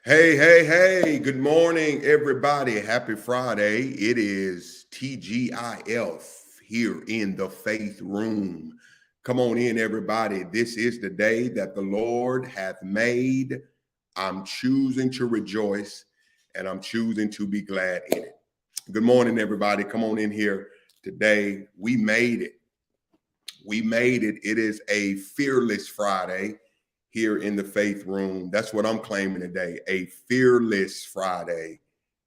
Hey, hey, hey, good morning, everybody. Happy Friday. It is TGIF here in the faith room. Come on in, everybody. This is the day that the Lord hath made. I'm choosing to rejoice and I'm choosing to be glad in it. Good morning, everybody. Come on in here today. We made it. We made it. It is a fearless Friday here in the faith room. That's what I'm claiming today. A fearless Friday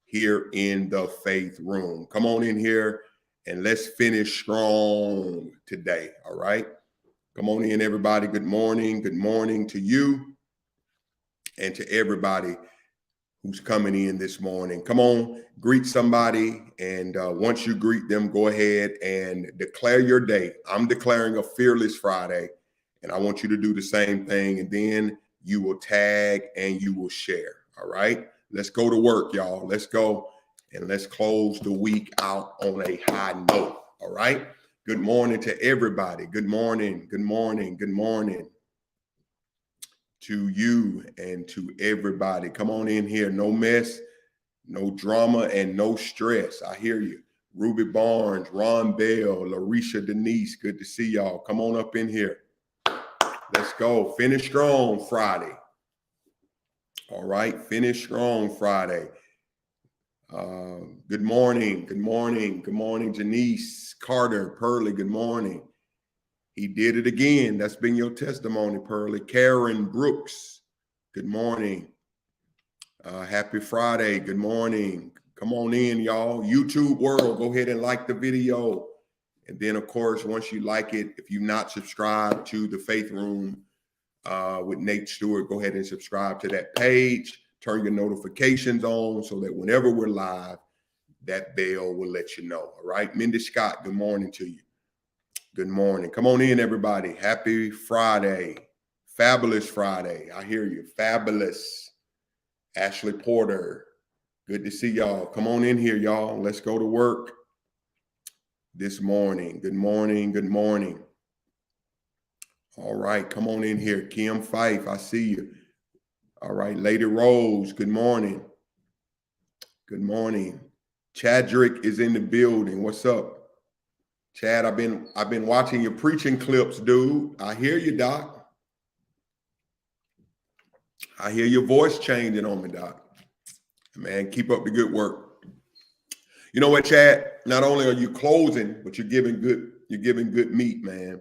here in the faith room. Come on in here and let's finish strong today. All right. Come on in, everybody. Good morning. Good morning to you and to everybody who's coming in this morning. Come on, greet somebody. And once you greet them, go ahead and declare your day. I'm declaring a fearless Friday, and I want you to do the same thing. And then you will tag and you will share. All right, let's go to work, y'all. Let's go and let's close the week out on a high note. All right. Good morning to everybody. Good morning. Good morning. Good morning to you and to everybody. Come on in here. No mess, no drama, and no stress. I hear you. Ruby Barnes, Ron Bell, Larisha Denise. Good to see y'all. Come on up in here. Let's go. Finish strong Friday. All right. Finish strong Friday. Good morning. Good morning. Good morning, Janice Carter, Pearly. Good morning. He did it again. That's been your testimony, Pearly. Karen Brooks, good morning. Happy Friday. Good morning. Come on in, y'all. YouTube world, go ahead and like the video. And then, of course, once you like it, if you've not subscribed to the Faith Room with Nate Stewart, go ahead and subscribe to that page. Turn your notifications on so that whenever we're live, that bell will let you know. All right. Mindy Scott, good morning to you. Good morning. Come on in, everybody. Happy Friday. Fabulous Friday. I hear you. Fabulous. Ashley Porter. Good to see y'all. Come on in here, y'all. Let's go to work this morning. Good morning. Good morning. All right. Come on in here. Kim Fife, I see you. All right. Lady Rose, good morning. Good morning. Chadrick is in the building. What's up? Chad, I've been watching your preaching clips, dude. I hear you, Doc. I hear your voice changing on me, Doc. Man, keep up the good work. You know what, Chad? Not only are you closing, but you're giving good meat, man.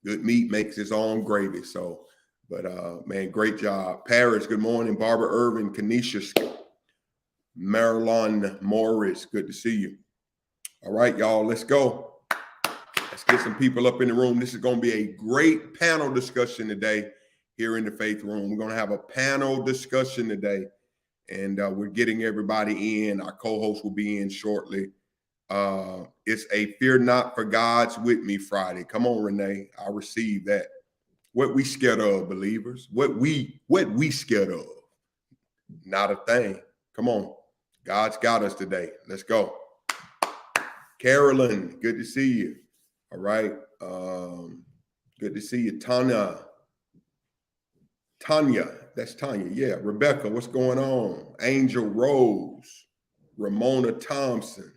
Good meat makes its own gravy. So, but man, great job. Paris, good morning. Barbara Irvin, Kenesha, Marilyn Morris, good to see you. All right, y'all, let's go. Let's get some people up in the room. This is going to be a great panel discussion today here in the Faith Room. We're going to have a panel discussion today, and we're getting everybody in. Our co-host will be in shortly. It's a Fear Not for God's With Me Friday. Come on, Renee. I received that. What we scared of, believers? What we scared of? Not a thing. Come on. God's got us today. Let's go. Carolyn, good to see you. All right. Good to see you. Tanya, that's Tanya. Yeah. Rebecca, what's going on? Angel Rose, Ramona Thompson.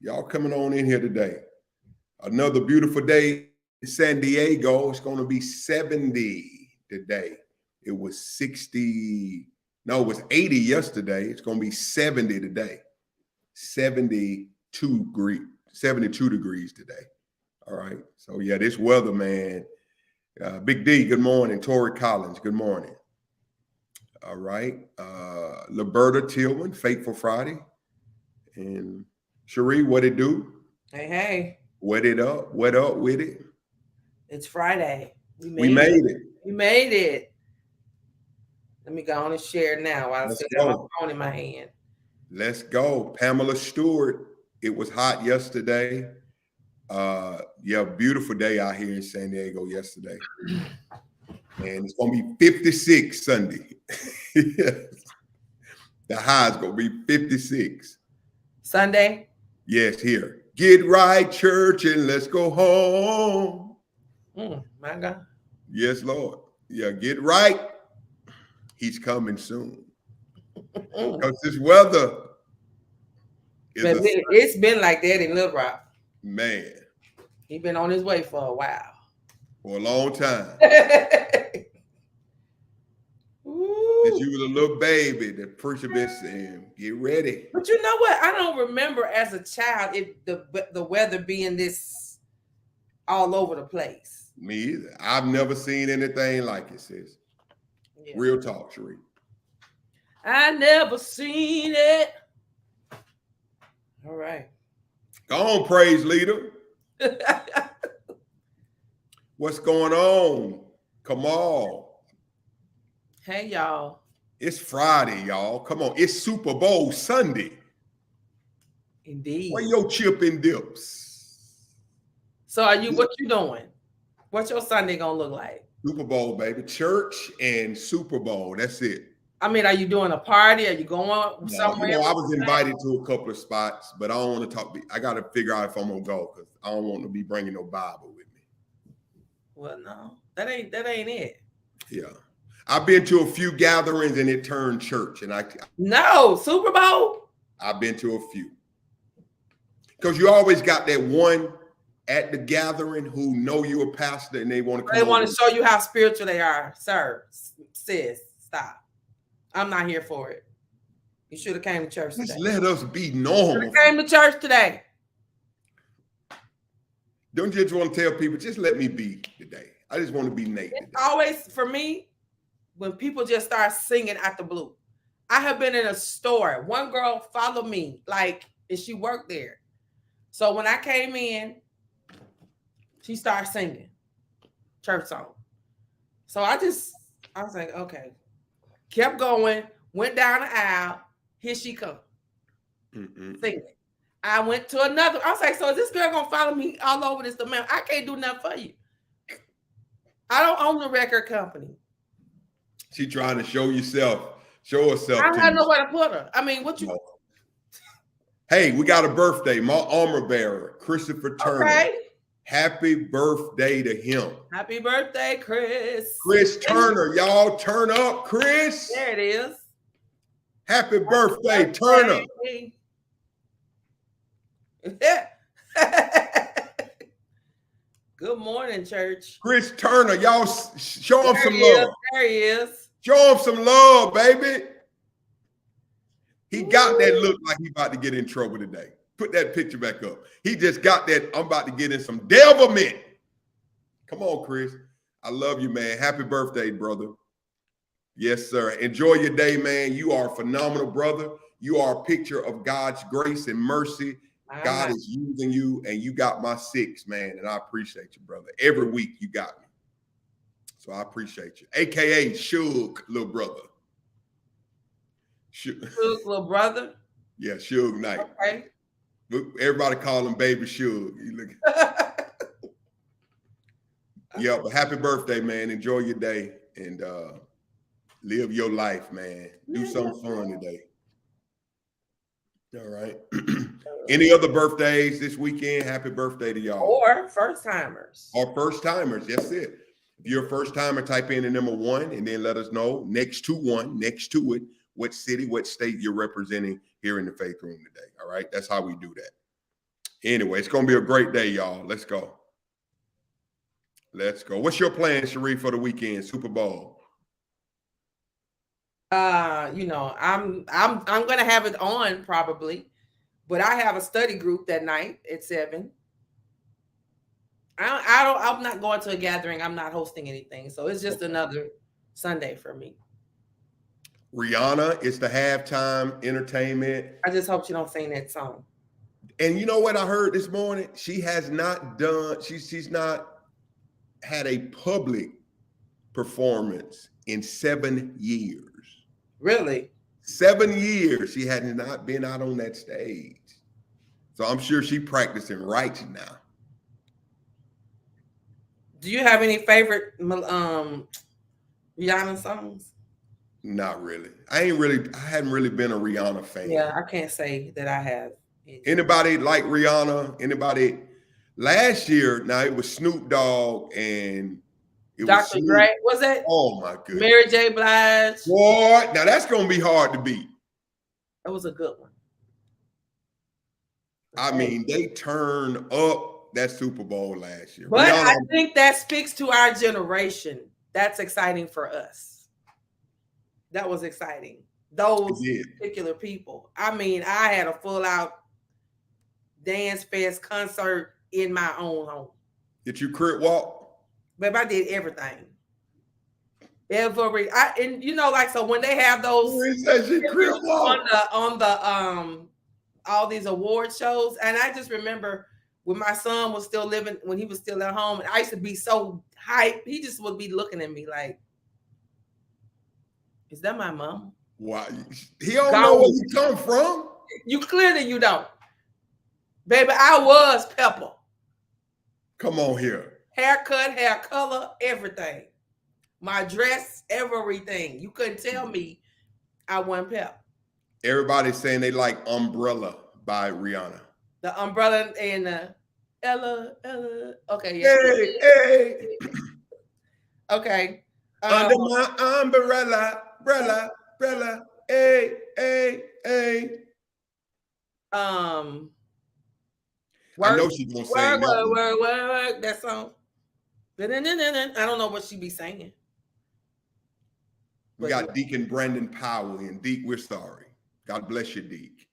Y'all coming on in here today. Another beautiful day in San Diego. It's going to be 70 today. It was 60. No, it was 80 yesterday. It's going to be 70 today. 72 degrees today. All right. So yeah, this weather, man. Big D, good morning. Tori Collins, good morning. All right. Liberta Tillman, Fateful Friday. And Cherie, what it do? Hey. What up with it? It's Friday. We made it. We made it. Let me go on and share now while I still got my phone in my hand. Let's go. Pamela Stewart. It was hot yesterday. Yeah, beautiful day out here in San Diego yesterday. And it's going to be 56 Sunday. The high is going to be 56. Sunday? Yes, here. Get right, church, and let's go home. My God. Yes, Lord. Yeah, get right. He's coming soon. Because this weather is it's been like that in Little Rock. Man. He's been on his way for a while. For a long time. Since you was a little baby, the preacher been saying, get ready. But you know what? I don't remember as a child the weather being this all over the place. Me either. I've never seen anything like it, sis. Yeah. Real talk, Sheree. I never seen it. All right. Go on, praise leader. What's going on? Come on. Hey, y'all. It's Friday, y'all. Come on. It's Super Bowl Sunday. Indeed. Where your chip and dips? So what you doing? What's your Sunday gonna look like? Super Bowl, baby. Church and Super Bowl. That's it. I mean, are you doing a party? Are you going somewhere? I was invited to a couple of spots, but I don't want to talk. I got to figure out if I'm gonna go because I don't want to be bringing no Bible with me. Well, no, that ain't it. Yeah, I've been to a few gatherings and it turned church, and no Super Bowl. I've been to a few because you always got that one at the gathering who know you a pastor and they want to. They want to show you how spiritual they are, sir. Sis, stop. I'm not here for it. You should have came to church today. Just let us be normal. Came to church today. Don't you just want to tell people, just let me be today. I just want to be Nate today. It's always, for me, when people just start singing out the blue. I have been in a store. One girl followed me, and she worked there. So when I came in, she started singing church song. So I was like, okay. Kept going, went down the aisle. Here she come, singing. I went to another. I was like, so is this girl gonna follow me all over this? Man, I can't do nothing for you. I don't own the record company. She trying to show herself. I don't have nowhere to put her. I mean, what you? Hey, we got a birthday. My armor bearer, Christopher Turner. Okay. Happy birthday to him. Happy birthday, Chris. Chris Turner. Y'all turn up, Chris. There it is. Happy birthday, Turner. Good morning, church. Chris Turner. Y'all show him some love. There he is. Show him some love, baby. He got that look like he about to get in trouble today. Put that picture back up. He just got that. I'm about to get in some devilment. Come on, Chris. I love you, man. Happy birthday, brother. Yes, sir. Enjoy your day, man. You are a phenomenal brother. You are a picture of God's grace and mercy. God is using you, and you got my 6, man. And I appreciate you, brother. Every week you got me. So I appreciate you. AKA Suge, little brother. Suge, little brother? Yeah, Suge Knight. Okay. Everybody call him Baby Suge. Yeah, but happy birthday, man. Enjoy your day and live your life, man. Do something fun today. All right. Any other birthdays this weekend? Happy birthday to y'all. Or first timers. Or first timers. That's it. If you're a first timer, type in the number 1 and then let us know next to it, what city, what state you're representing here in the Faith Room today. All right. That's how we do that. Anyway, it's going to be a great day, y'all. Let's go. Let's go. What's your plan, Sheree, for the weekend? Super Bowl. I'm going to have it on probably, but I have a study group that night at 7. I'm not going to a gathering. I'm not hosting anything. So it's just another Sunday for me. Rihanna is the halftime entertainment. I just hope she don't sing that song. And you know what I heard this morning? She has not done, she's not had a public performance in 7 years. Really? 7 years she had not been out on that stage. So I'm sure she's practicing right now. Do you have any favorite Rihanna songs? Not really. I hadn't really been a Rihanna fan. Yeah, I can't say that I have. Anybody like Rihanna? Anybody? Last year, now it was Snoop Dogg and It was Dr. smooth. Dre, was it Oh my goodness. Mary J. Blige? Boy, now that's gonna be hard to beat. That was a good one. I mean, they turned up that Super Bowl last year. But Rihanna, I think that speaks to our generation. That's exciting for us. That was exciting. Those particular people. I mean, I had a full out dance fest concert in my own home. Did you crip walk? Babe, I did everything. And you know, like, so when they have those on the all these award shows, and I just remember when my son was still living, when he was still at home, and I used to be so hyped. He just would be looking at me like, "Is that my mom?" Why? He don't know where you come from. You clearly you don't, baby. I was Pepper. Come on here. Haircut, hair color, everything. My dress, everything. You couldn't tell me I wasn't Pep. Everybody's saying they like Umbrella by Rihanna. The Umbrella and Ella. Okay, yeah. Hey. Okay. Under my umbrella. Hey. I know she's gonna sing word, that song. I don't know what she be singing. We got Deacon Brandon Powell in. Deke, we're sorry. God bless you, Deke.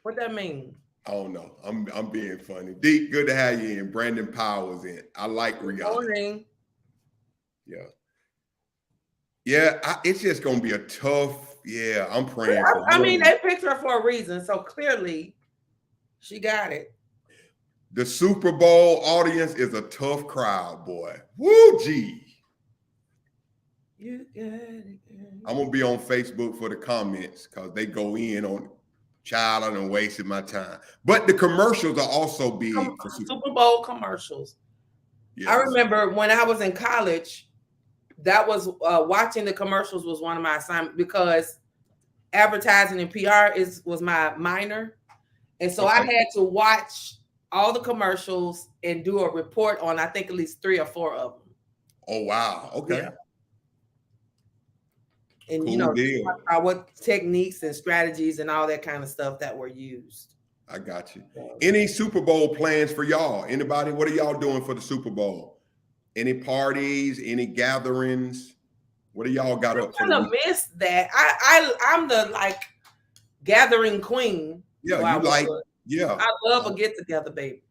What that mean? I don't know. I'm being funny. Deke, good to have you in. Brandon Powell's in. I like Rihanna. Morning. Yeah, it's just gonna be a tough. Yeah, I'm praying. I mean, they picked her for a reason, so clearly she got it. The Super Bowl audience is a tough crowd, boy. Woo, gee. You got it. I'm gonna be on Facebook for the comments because they go in on child and wasting my time. But the commercials are also big for Super Bowl commercials. Yes. I remember when I was in college, that was watching the commercials was one of my assignments because advertising and PR was my minor, and so I had to watch all the commercials and do a report on I think at least 3 or 4 of them. Oh wow! Okay. Yeah. And cool deal. What techniques and strategies and all that kind of stuff that were used. I got you. Any Super Bowl plans for y'all? Anybody? What are y'all doing for the Super Bowl? Any parties? Any gatherings? What do y'all got up for? I'm gonna miss that. I'm the like gathering queen. Yeah, you like. Yeah, I love a get together, baby.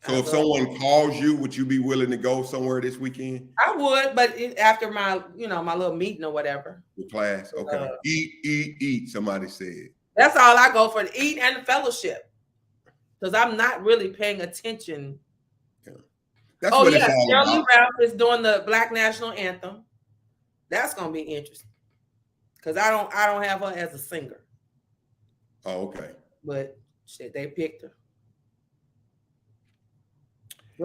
So if someone calls you, would you be willing to go somewhere this weekend? I would, but after my little meeting or whatever. The class, okay. Eat. Somebody said. That's all I go for: to eat and the fellowship, because I'm not really paying attention. Yeah. That's what it's all Shirley about. Ralph is doing the Black National Anthem. That's gonna be interesting, because I don't have her as a singer. Oh, okay. But shit, they picked her. It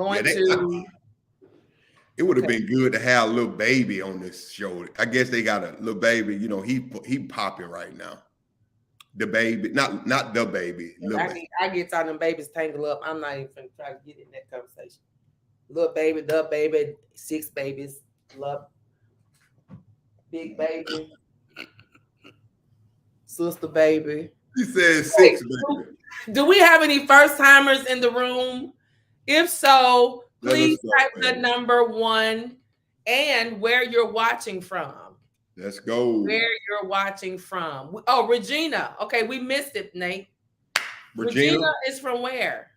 would have been good to have a little baby on this show. I guess they got a little baby. You know, he popping right now. The baby, not the baby. I get all them babies tangled up. I'm not even trying to get in that conversation. Little baby, the baby, 6 babies, love, big baby, sister baby. He said 6 baby. Do we have any first timers in the room? If so, please type the number 1 and where you're watching from. Let's go. Where you're watching from. Oh, Regina. Okay, we missed it, Nate. Regina is from where?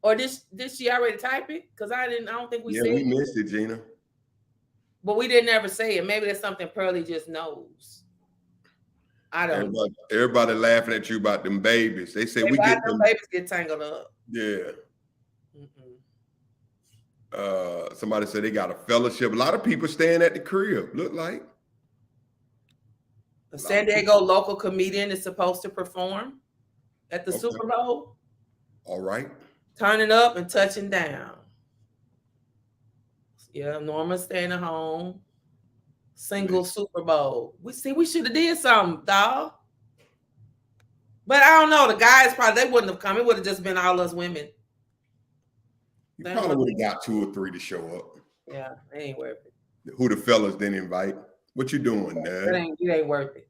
Or did she already type it? Because I don't think we said it. Yeah, we missed it, Gina. But we didn't ever say it. Maybe that's something Pearly just knows. I don't know. Everybody laughing at you about them babies. They say we get them babies get tangled up. Yeah. Somebody said they got a fellowship. A lot of people staying at the crib. Look like a San Diego local comedian is supposed to perform at the Super Bowl. All right. Turning up and touching down. Yeah, Norma's staying at home. Single Super Bowl. We should have did something, dog. But I don't know. The guys probably they wouldn't have come. It would have just been all us women. You probably would have got 2 or 3 to show up. Yeah, it ain't worth it. Who the fellas didn't invite? What you doing, Ned? It ain't worth it.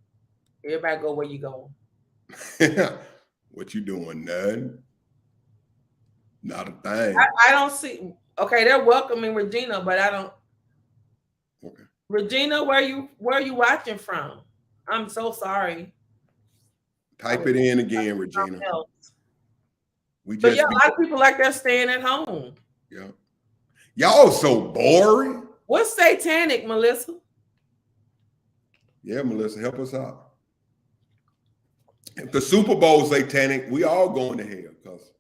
Everybody go where you going. What you doing, Ned? Not a thing. I don't see. Okay, they're welcoming Regina, but I don't. Okay. Regina, where you watching from? I'm so sorry. Type it in again, Regina. But yeah, a lot of people like they're staying at home. Yeah. Y'all so boring. What's satanic, Melissa? Yeah, Melissa, help us out. If the Super Bowl satanic, we all going to hell because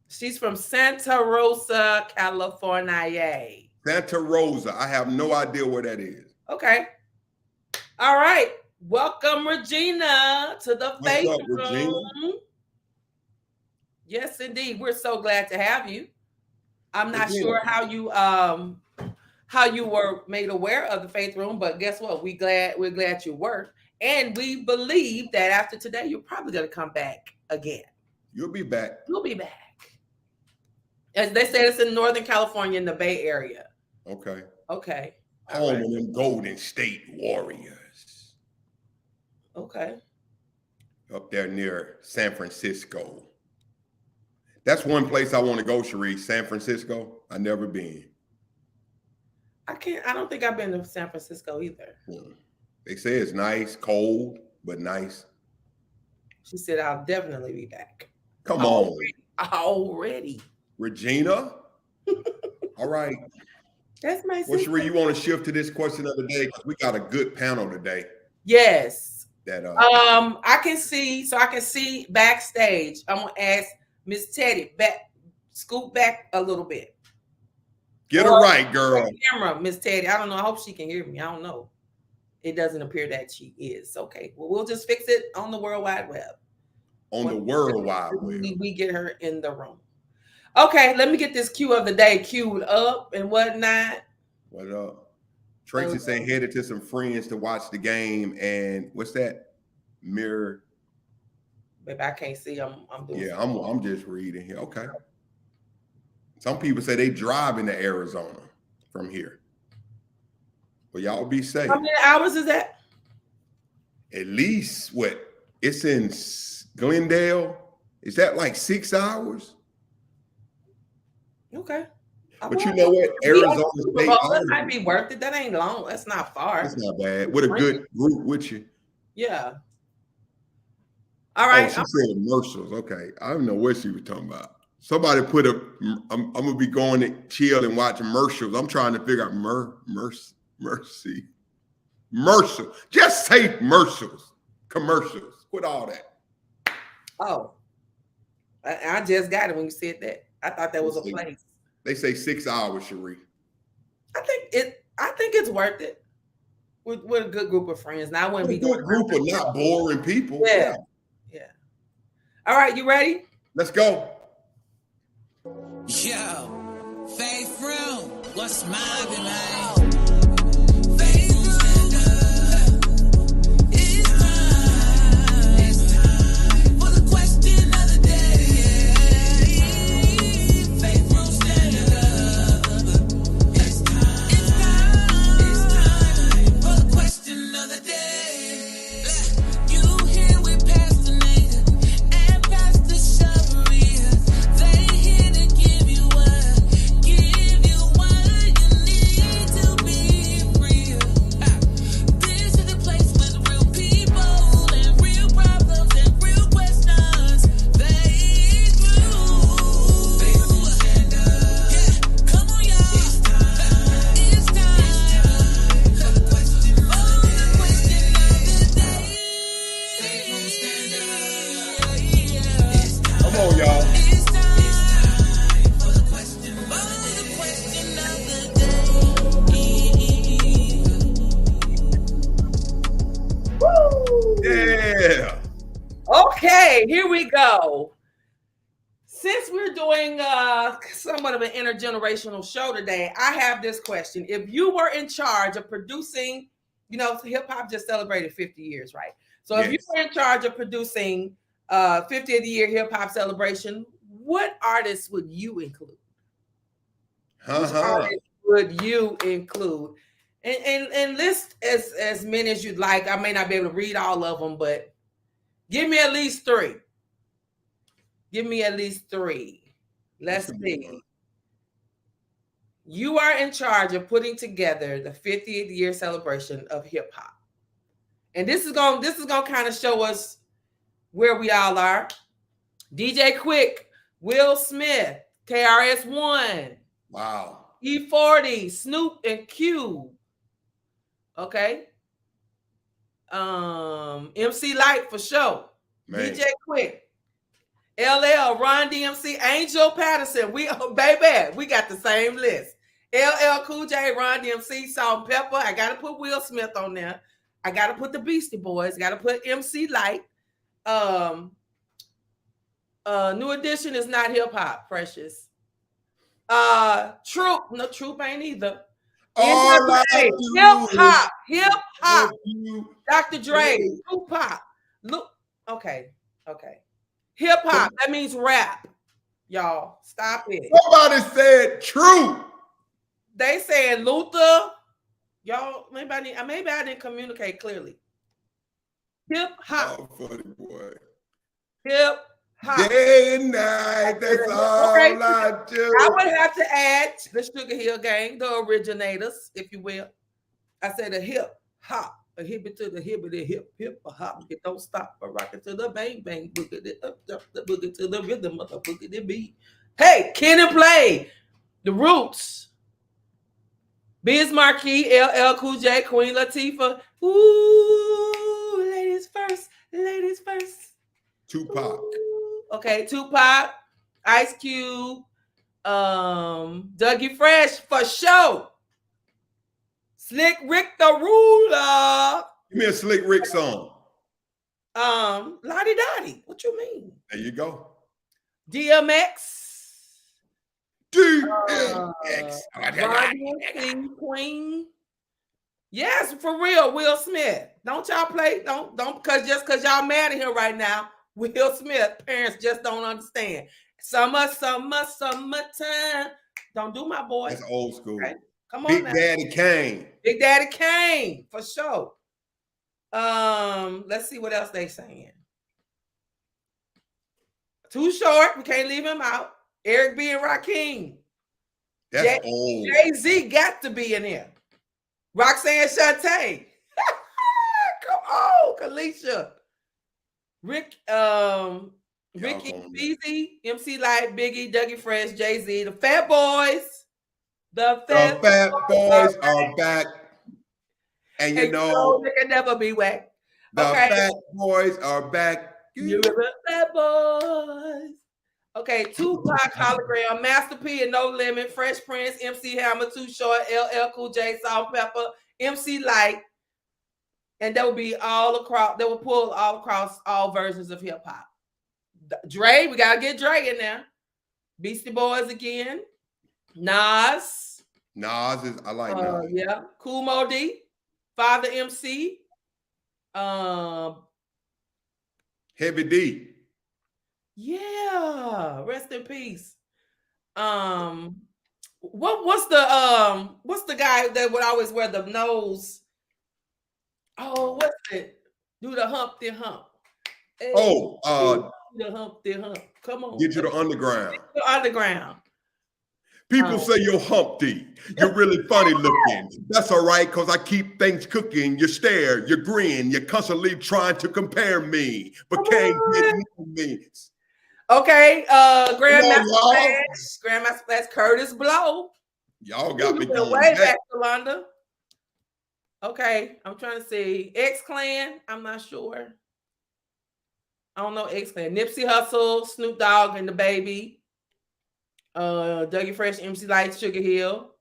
she's from Santa Rosa, California. Santa Rosa. I have no idea where that is. Okay. All right. Welcome, Regina, to the Faith Room. Regina? Yes, indeed. We're so glad to have you. I'm not sure how you were made aware of the Faith Room, but guess what? We're glad you were. And we believe that after today, you're probably going to come back again. You'll be back. You'll be back. As they said, it's in Northern California in the Bay Area. Okay. Okay. Home of them Golden State Warriors. Okay. Up there near San Francisco. That's one place I want to go, Cherie. San Francisco. I've never been. I don't think I've been to San Francisco either. Yeah. They say it's nice, cold, but nice. She said, I'll definitely be back. Come on. Already. Regina? All right. That's my sister. Well, Cherie, you want to shift to this question of the day? Because we got a good panel today. Yes. That I can see backstage. I'm gonna ask Miss Teddy scoot back a little bit. Get her right, girl. Camera, Miss Teddy. I don't know. I hope she can hear me. I don't know. It doesn't appear that she is. Okay. Well, we'll just fix it on the World Wide Web. On the World Wide Web. We get her in the room. Okay, let me get this cue of the day queued up and whatnot. What up? Tracy saying headed to some friends to watch the game. And what's that? Mirror. Baby, I can't see. I'm doing. Yeah, I'm just reading here. Okay. Some people say they drive into Arizona from here. But y'all be safe. How many hours is that? At least what? It's in Glendale. Is that like 6 hours? Okay. But you know what? Arizona State. That might be worth it. That ain't long. That's not far. It's not bad. With a good group with you. Yeah. All right. Oh, she said commercials. Okay. I don't know what she was talking about. Somebody put I'm gonna be going to chill and watch commercials. I'm trying to figure out mercy. Just say commercials. Quit all that. Oh. I just got it when you said that. I thought that was a place. They say 6 hours, Cherie. I think it's worth it. With a good group of friends. Now I wouldn't be going. A good group of not boring people. Yeah. All right, you ready? Let's go. Yo, Faith Room, what's mobbing, man? Here we go. Since we're doing somewhat of an intergenerational show today, I have this question. If you were in charge of producing, hip hop just celebrated 50 years, right? So if you were in charge of producing 50th year hip hop celebration, what artists would you include? Which artist would you include? And list as many as you'd like. I may not be able to read all of them, but give me at least 3. Give me at least 3. Let's see. You are in charge of putting together the 50th year celebration of hip hop. And this is going to kind of show us where we all are. DJ Quick, Will Smith, KRS-One. Wow. E40, Snoop and Q. Okay. MC Light for sure. Man. DJ Quick. LL, Ron DMC, Angel Patterson. We got the same list. LL Cool J, Ron DMC, Salt and Pepper. I gotta put Will Smith on there. I gotta put the Beastie Boys. Gotta put MC Light. New Edition is not hip hop, Precious. Troop. No, Troop ain't either. Hip hop. Dr. Dre, Tupac. Look, okay. Hip hop, that means rap. Y'all, stop it. Somebody said true. They saying Luther. Y'all, maybe I didn't communicate clearly. Hip hop. Oh, funny boy. Hip hop. Day and night, that's all I do. I would have to add the Sugar Hill Gang, the originators, if you will. I said a hip hop. A hippie to the hippity hip hop. It don't stop but rock it to the bang bang boogie it up the boogie to the rhythm of the boogie the beat. Hey, Kid and Play, The Roots, Biz Markie, LL Cool J, Queen Latifah. Ooh, ladies first. Tupac. Ooh. Okay, Tupac, Ice Cube, Dougie Fresh for sure. Slick Rick the Ruler. Give me a Slick Rick song. Lottie Dottie. What you mean? There you go. DMX. DMX. Queen. Yes, for real, Will Smith. Don't y'all play, don't because y'all mad at him right now. Will Smith, parents just don't understand. Summertime. Don't do my boy. That's old school. Okay? Come on, Big now. Daddy Kane. Big Daddy Kane, for sure. Let's see what else they saying. Too Short, we can't leave him out. Eric B and Rakim. That's old. Jay-Z got to be in here. Roxanne Shante. Come on, Kalisha. Ricky Beezy, MC Light, Biggie, Dougie Fresh, Jay-Z, the Fat Boys. The Fat Boys are back. And you know they can never be whacked. The Fat Boys are back. You the Fat Boys. Okay, Tupac, Hologram, Master P and No Limit, Fresh Prince, MC Hammer, Too Short, LL Cool J, Salt Pepper, MC Light. And that would be all across, that would pull all across all versions of hip hop. Dre, we gotta get Dre in there. Beastie Boys again. Nas is, I like Nas. Yeah. Kool Moe Dee, Father MC. Heavy D. Yeah. Rest in peace. What's the guy that would always wear the nose? Oh, what's it? Do the Humpty Hump. Hey, the Humpty Hump. Come on. Get you the underground. Get the underground. People say you're Humpty. You're really funny looking. That's all right, because I keep things cooking. You stare, you grin, you're constantly trying to compare me, but can't get me. Okay, Grandmaster Flash, Curtis Blow. Y'all got me going way back, Yolanda. Okay, I'm trying to see. X-Clan, I'm not sure. I don't know X-Clan. Nipsey Hussle, Snoop Dogg and the Baby. Dougie Fresh, MC Light, Sugar Hill.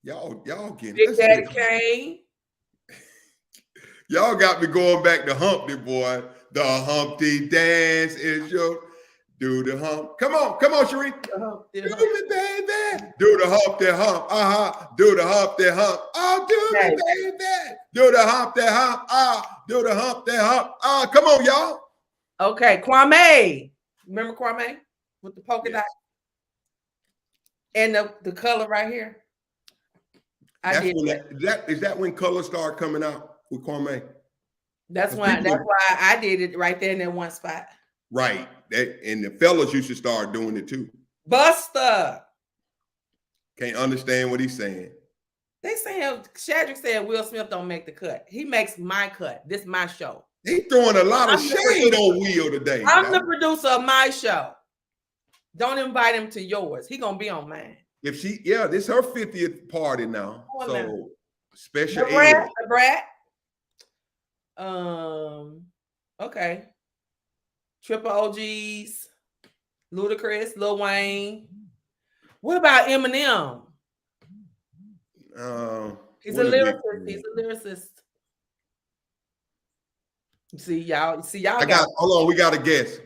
Y'all getting Big Daddy Kane. Y'all got me going back to Humpty, boy. The Humpty dance is your do the hump. Come on, Sheree. Do me, baby. Do the Humpty hump. Do the Humpty hump. Oh, do me, baby. Do the Humpty hump. Do the Humpty hump. Come on, y'all. Okay, Kwame. Remember Kwame with the polka dot? And the color right here. That's when is that when colors start coming out with Kwame? That's why I did it right there in that one spot. Right. And the fellas used to start doing it too. Buster. Can't understand what he's saying. They saying Shadrick said Will Smith don't make the cut. He makes my cut. This is my show. He throwing a lot of shade on Will today. I'm the producer of my show. Don't invite him to yours. He gonna be on mine. If she, this is her 50th party now. So now. special the brat. Okay. Triple OGs, Ludacris, Lil Wayne. What about Eminem? He's a lyricist. See y'all. Hold on. We got a guess.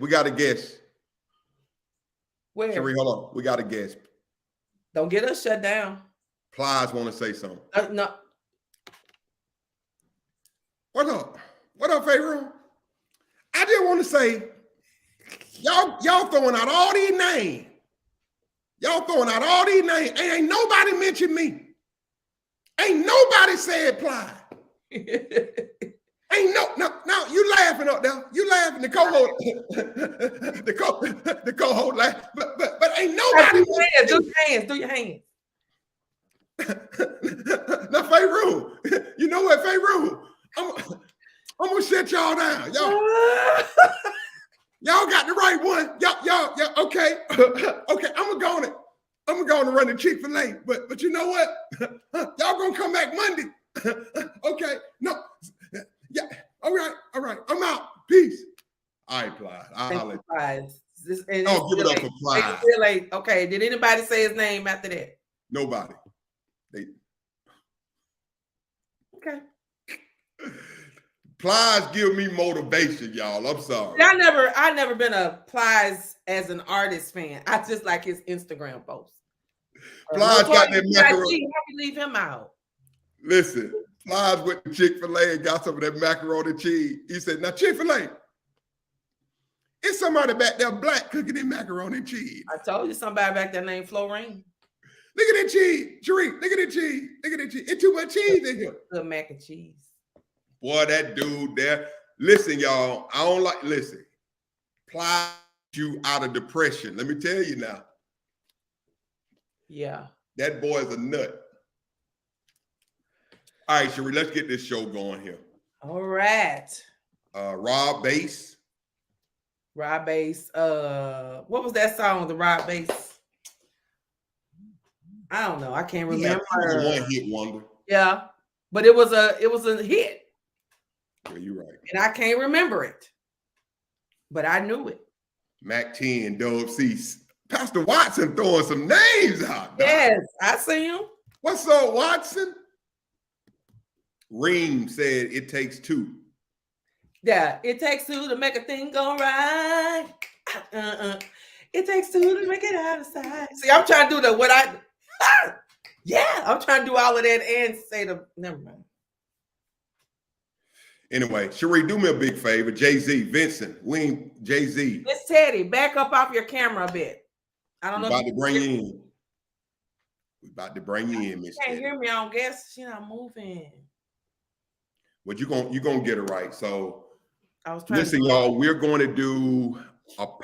Where? Sheree, hold on. We got a guess. Don't get us shut down. Plies want to say something. No. What up? What up, Pharaoh? I just want to say, y'all throwing out all these names. Ain't nobody mentioned me. Ain't nobody said Ply. Ain't no, you laughing up there. You laughing, the co-host. the co-host laugh. But ain't nobody. Do your hands. Now, Pharaoh, you know what, Pharaoh? I'm gonna shut y'all down. Y'all got the right one. Y'all, okay. Okay, I'm gonna go on and run the Chick-fil-A. But you know what? Y'all gonna come back Monday. Okay, no. Yeah, all right. I'm out. Peace. All right, Ply. I'll let you. Give it up for Ply. Okay, did anybody say his name after that? Nobody. Okay. Plies give me motivation, y'all. I'm sorry. I never been a Plies as an artist fan. I just like his Instagram posts. Plies got that macaroni. How you leave him out? Listen, Plies went to Chick-fil-A and got some of that macaroni and cheese. He said, now Chick-fil-A, it's somebody back there black cooking that macaroni and cheese. I told you somebody back there named Florine. Look at that cheese. Sheree, look at that cheese. It's too much cheese in here. Good mac and cheese. Boy, that dude there. Listen, y'all, Ply you out of depression. Let me tell you now. Yeah. That boy is a nut. All right, Sheree, let's get this show going here. All right. Rob Bass. What was that song, the Rob Bass? I don't know. I can't remember. One hit wonder. Yeah. But it was a hit. Yeah, you're right. And I can't remember it. But I knew it. Mac 10, Dub C. Pastor Watson throwing some names out. Yes, I see him. What's up, Watson? Reem said it takes two. Yeah, it takes two to make a thing go right. It takes two to make it out of sight. See, I'm trying to do I'm trying to do all of that and say never mind. Anyway, Sheree, do me a big favor. Jay-Z, Vincent, Jay-Z. Miss Teddy, back up off your camera a bit. I don't know. We about to bring you in, Miss Teddy. Teddy. Can't hear me, I don't guess. She's not moving. But you're gonna get it right. So I was trying listen, y'all, we're going to do we're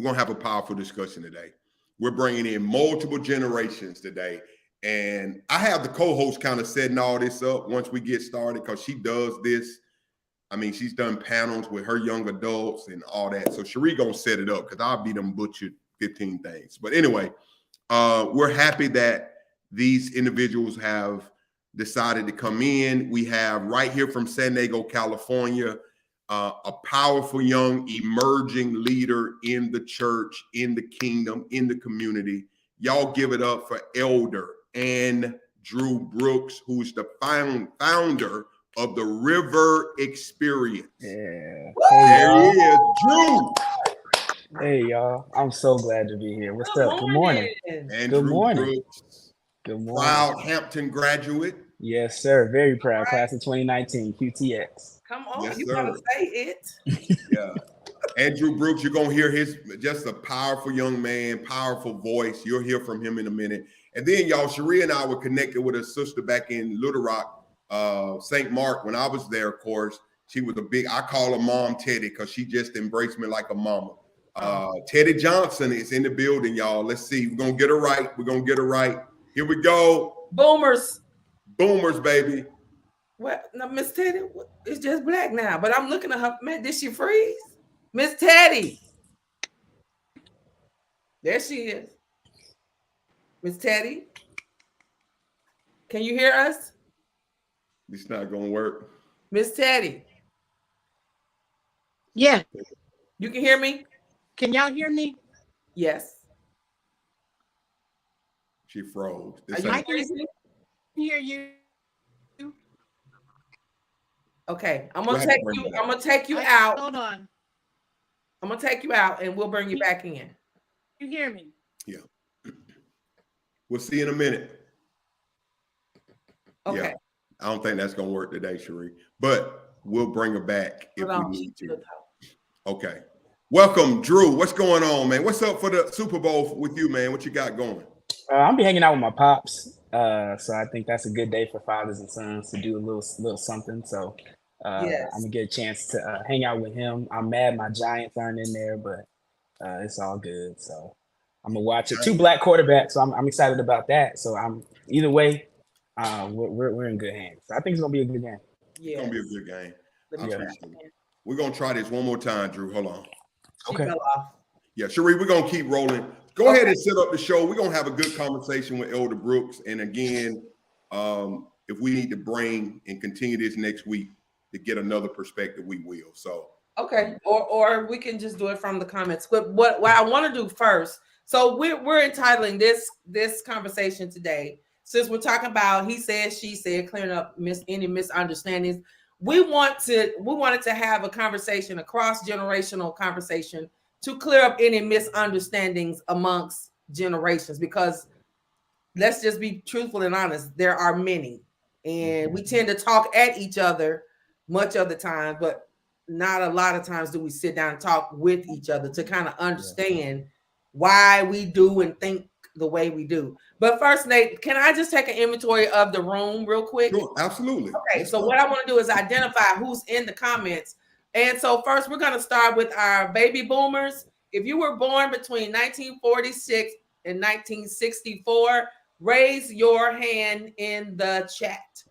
gonna have a powerful discussion today. We're bringing in multiple generations today. And I have the co-host kind of setting all this up once we get started because she does this. I mean, she's done panels with her young adults and all that. So Sheree gonna set it up because I'll be them butchered 15 things. But anyway, we're happy that these individuals have decided to come in. We have right here from San Diego, California, a powerful young emerging leader in the church, in the kingdom, in the community. Y'all give it up for Elder Andrew Brooks, who's the founder of the River Experience. Yeah. There he is, Drew. Hey, y'all. I'm so glad to be here. What's up? Good morning. Andrew Brooks, Good morning. proud Hampton graduate. Yes, sir. Very proud. Class of 2019, QTX. Come on, Yes, you sir. gotta say it. Yeah. Andrew Brooks, you're gonna hear his just a powerful young man, powerful voice. You'll hear from him in a minute. And then y'all, Cherie and I were connected with her sister back in Little Rock, St. Mark. When I was there, of course, she was I call her Mom Teddy because she just embraced me like a mama. Teddy Johnson is in the building, y'all. Let's see. We're gonna get her right. We're gonna get her right. Here we go. Boomers. Boomers, baby. What? No, Miss Teddy, it's just black now. But I'm looking at her. Man, did she freeze? Miss Teddy. There she is. Miss Teddy. Can you hear us? It's not gonna work. Miss Teddy. Yeah. You can hear me? Can y'all hear me? Yes. She froze. I can hear you. Okay, I'm gonna take you out. Hold on. I'm gonna take you out and we'll bring you back in. You hear me? Yeah. We'll see in a minute. Okay. Yeah. I don't think that's gonna work today, Cherie. But we'll bring her back if we need to. Okay. Welcome, Drew. What's going on, man? What's up for the Super Bowl with you, man? What you got going? I'll be hanging out with my pops. So I think that's a good day for fathers and sons to do a little something. So yes. I'm gonna get a chance to hang out with him. I'm mad my Giants aren't in there, but it's all good. So I'm gonna watch it. 2 black quarterbacks, so I'm excited about that. So I'm either way, we're in good hands. So I think it's gonna be a good game. Yeah, it's gonna be a good game. Yeah. We're gonna try this one more time, Drew. Hold on. Okay. Yeah, Cherie, we're gonna keep rolling. Go ahead and set up the show. We're gonna have a good conversation with Elder Brooks. And again, if we need to bring and continue this next week to get another perspective, we will. So okay, or we can just do it from the comments. But what I want to do first, so we're entitling this conversation today, since we're talking about he said, she said, clearing up any misunderstandings. We wanted to have a conversation, a cross-generational conversation, to clear up any misunderstandings amongst generations, because let's just be truthful and honest, there are many, and we tend to talk at each other much of the time, but not a lot of times do we sit down and talk with each other to kind of understand why we do and think the way we do. But first, Nate, can I just take an inventory of the room real quick? Sure, absolutely. Okay, so what I want to do is identify who's in the comments. And so first, we're going to start with our baby boomers. If you were born between 1946 and 1964, raise your hand in the chat.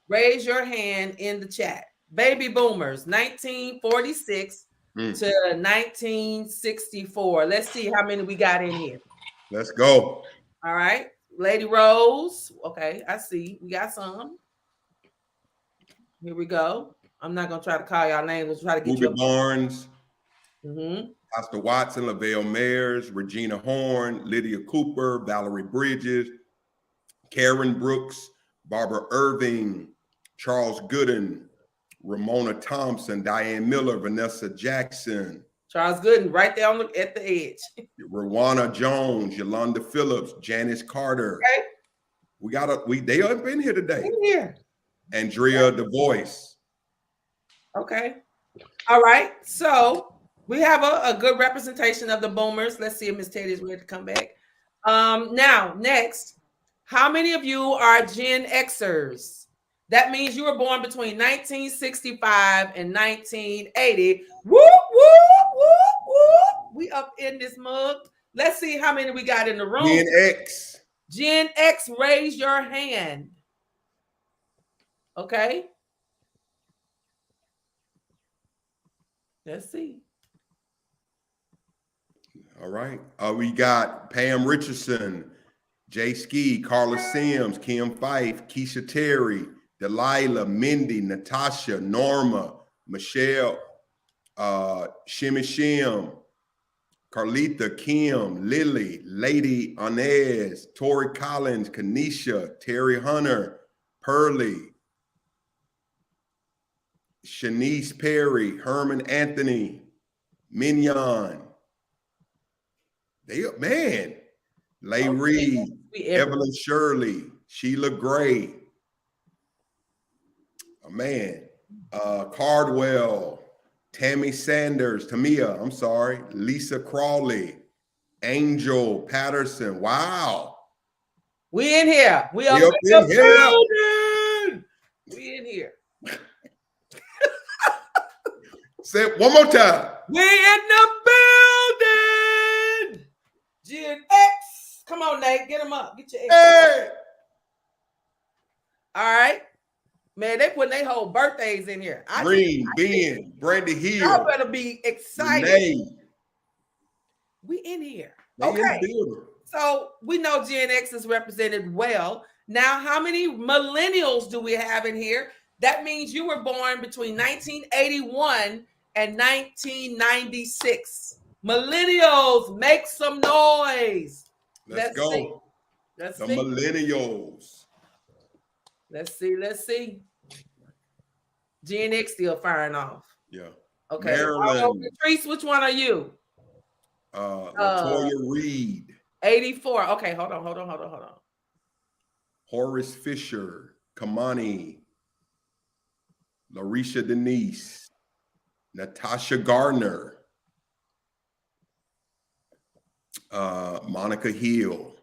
Raise your hand in the chat. Baby boomers, 1946 to 1964. Let's see how many we got in here. Let's go. All right. Lady Rose. Okay, I see. We got some. Here we go. I'm not going to try to call y'all names. We'll try to get Ruby Barnes. Mm-hmm. Pastor Watson, Lavelle Mayers, Regina Horn, Lydia Cooper, Valerie Bridges, Karen Brooks, Barbara Irving, Charles Gooden, Ramona Thompson, Diane Miller, Vanessa Jackson, Charles Gooden, right there at the edge. Rwana Jones, Yolanda Phillips, Janice Carter. Okay. They have been here today. Here. Andrea the Voice. Okay. All right. So we have a good representation of the boomers. Let's see if Miss Teddy is ready to come back. Now, next, how many of you are Gen Xers? That means you were born between 1965 and 1980. Whoop, whoop, whoop, whoop. We up in this mug. Let's see how many we got in the room. Gen X. Gen X, raise your hand. Okay. Let's see. All right. We got Pam Richardson, Jay Ski, Carla Sims, Kim Fife, Keisha Terry, Delilah, Mindy, Natasha, Norma, Michelle, Shimmy Shim, Carlita, Kim, Lily, Lady Inez, Tori Collins, Kanisha, Terry Hunter, Pearlie, Shanice Perry, Herman Anthony, Mignon. Man. Lay Reed, Evelyn Shirley, Sheila Gray. Man. Cardwell, Tamia, I'm sorry, Lisa Crawley, Angel Patterson. Wow. We in here. We up We up in in the here. building. We in here. Say it one more time. We in the building. Gen X. Come on, Nate. Get him up. Get your X. Hey. All right. Man, they putting their whole birthdays in here. Green, Ben, Brandy Hill. Y'all better be excited. Renee. We in here. They in the Okay. building. So we know Gen X is represented well. Now, how many millennials do we have in here? That means you were born between 1981 and 1996. Millennials, make some noise. Let's go. See. Let's The see. millennials. Let's see. Gen X still firing off. Yeah. Okay. Maryland. Patrice, which one are you? Latoya Reed. 84. Okay, hold on. Horace Fisher. Kamani. Larisha Denise. Natasha Gardner. Monica Hill.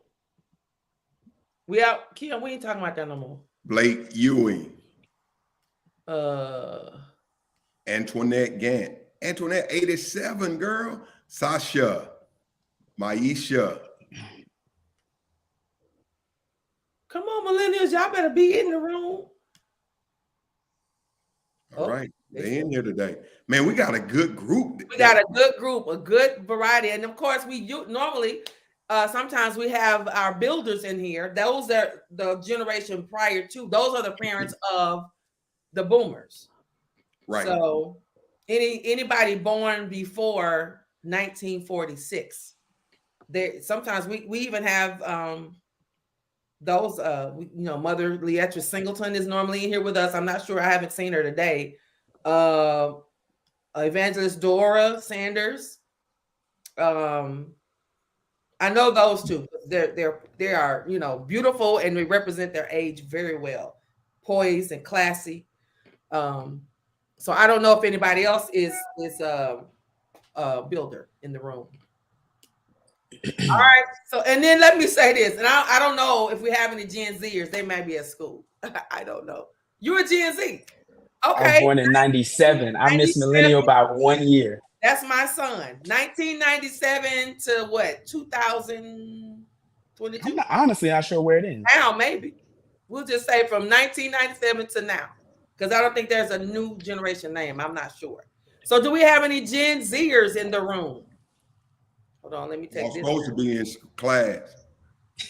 We out. Kim, we ain't talking about that no more. Blake Ewing. Antoinette Gant. Antoinette 87, girl. Sasha. Maisha. Come on, millennials, y'all better be in the room. All right. They in here today. Man, we got a good group. We got a good group, a good variety. And of course, normally, sometimes we have our builders in here. Those are the generation prior to. Those are the parents of the boomers. Right. So anybody born before 1946. Sometimes we even have those Mother Leetra Singleton is normally in here with us. I'm not sure, I haven't seen her today. Evangelist Dora Sanders. I know those two. They are beautiful, and they represent their age very well, poised and classy. So I don't know if anybody else is a builder in the room. All right. So, and then let me say this, and I don't know if we have any Gen Zers. They might be at school. I don't know. You're a Gen Z. Okay. I was born in 97. I missed millennial by 1 year. That's my son. 1997 to what? 2022? I'm honestly not sure where it is. Now, maybe. We'll just say from 1997 to now. Because I don't think there's a new generation name. I'm not sure. So do we have any Gen Zers in the room? Hold on, let me take this. Supposed to be in class.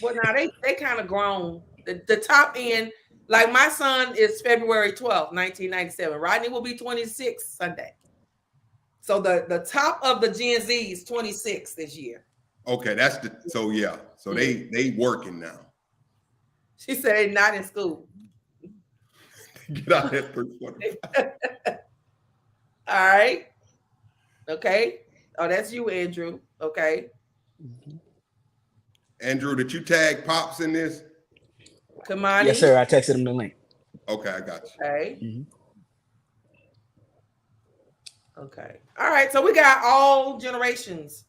Well, now they kind of grown. The top end, like my son is February 12th, 1997. Rodney will be 26 Sunday. So the top of the Gen Z is 26 this year. Okay, so they working now. She said they're not in school. Get out of here. All right. Okay. Oh, that's you, Andrew. Okay. Andrew, did you tag Pops in this? Come on. Yes, sir. I texted him the link. Okay, I got you. Okay. Mm-hmm. Okay. All right. So we got all generations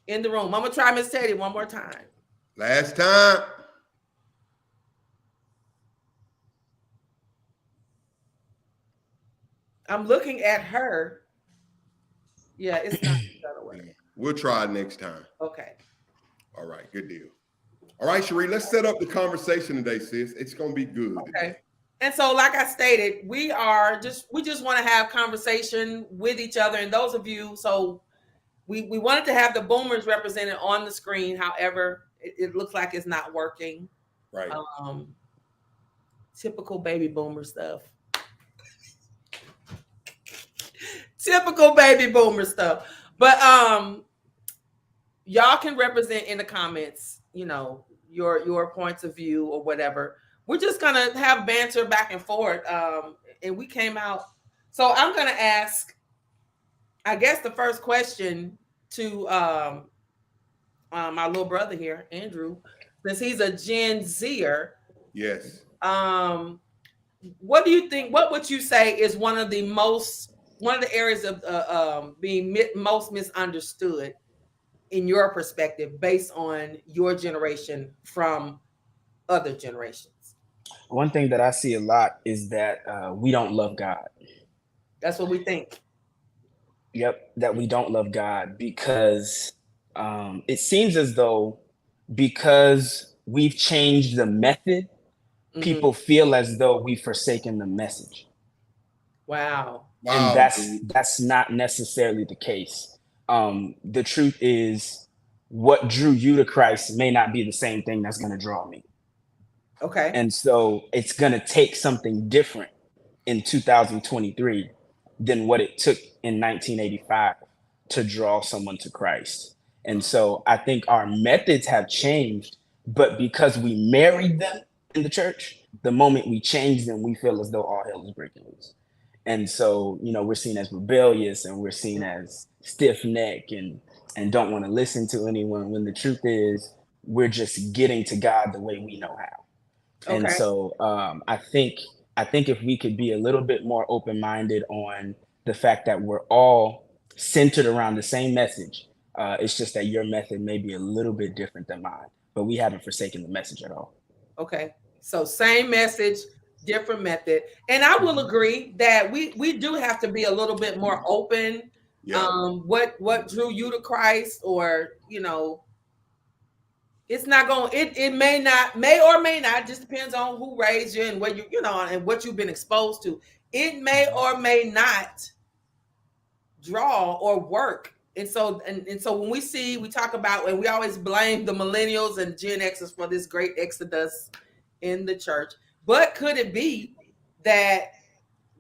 in the room. I'm gonna try Miss Teddy one more time. Last time. I'm looking at her. Yeah, it's not that way. We'll try it next time. Okay. All right, good deal. All right, Cherie, let's set up the conversation today, sis. It's gonna be good. Okay. And so, like I stated, we just want to have conversation with each other. And those of you, so we wanted to have the boomers represented on the screen. However, it looks like it's not working. Right. Typical baby boomer stuff. Typical baby boomer stuff. But y'all can represent in the comments, your points of view or whatever. We're just gonna have banter back and forth. And we came out. So I'm gonna ask, I guess, the first question to my little brother here, Andrew, since he's a Gen Zer. Yes. What do you think? What would you say is one of the most one of the areas of being most misunderstood in your perspective based on your generation from other generations? One thing that I see a lot is that we don't love God. That's what we think. Yep, that we don't love God because it seems as though because we've changed the method, Mhm. people feel as though we've forsaken the message. Wow. And Wow, dude. that's not necessarily the case. The truth is, what drew you to Christ may not be the same thing that's going to draw me. Okay. And so it's going to take something different in 2023 than what it took in 1985 to draw someone to Christ. And so I think our methods have changed, but because we married them in the church, the moment we change them, we feel as though all hell is breaking loose. And so, we're seen as rebellious and we're seen as stiff neck and don't want to listen to anyone, when the truth is we're just getting to God the way we know how. And Okay. so I think if we could be a little bit more open-minded on the fact that we're all centered around the same message, it's just that your method may be a little bit different than mine, but we haven't forsaken the message at all. Okay. So same message, different method. And I will agree that we do have to be a little bit more open. Yeah. What drew you to Christ, or it's not going it may or may not, just depends on who raised you and what and what you've been exposed to. It may or may not draw or work. And so when we talk about, and we always blame the millennials and Gen Xers for this great exodus in the church, but could it be that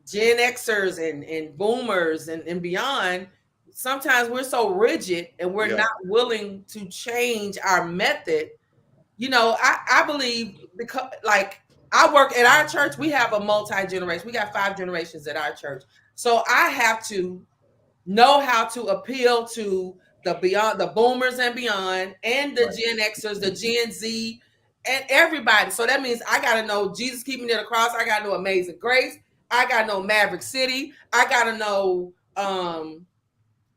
Gen Xers and boomers and beyond, sometimes we're so rigid and we're not willing to change our method? I believe, because like I work at our church, we have a multi-generation. We got 5 generations at our church. So I have to know how to appeal to the boomers and beyond, and the Gen Xers, the Gen Z, and everybody. So that means I got to know Jesus Keeping It Across. I got to know Amazing Grace. I got to know Maverick City. I got to know,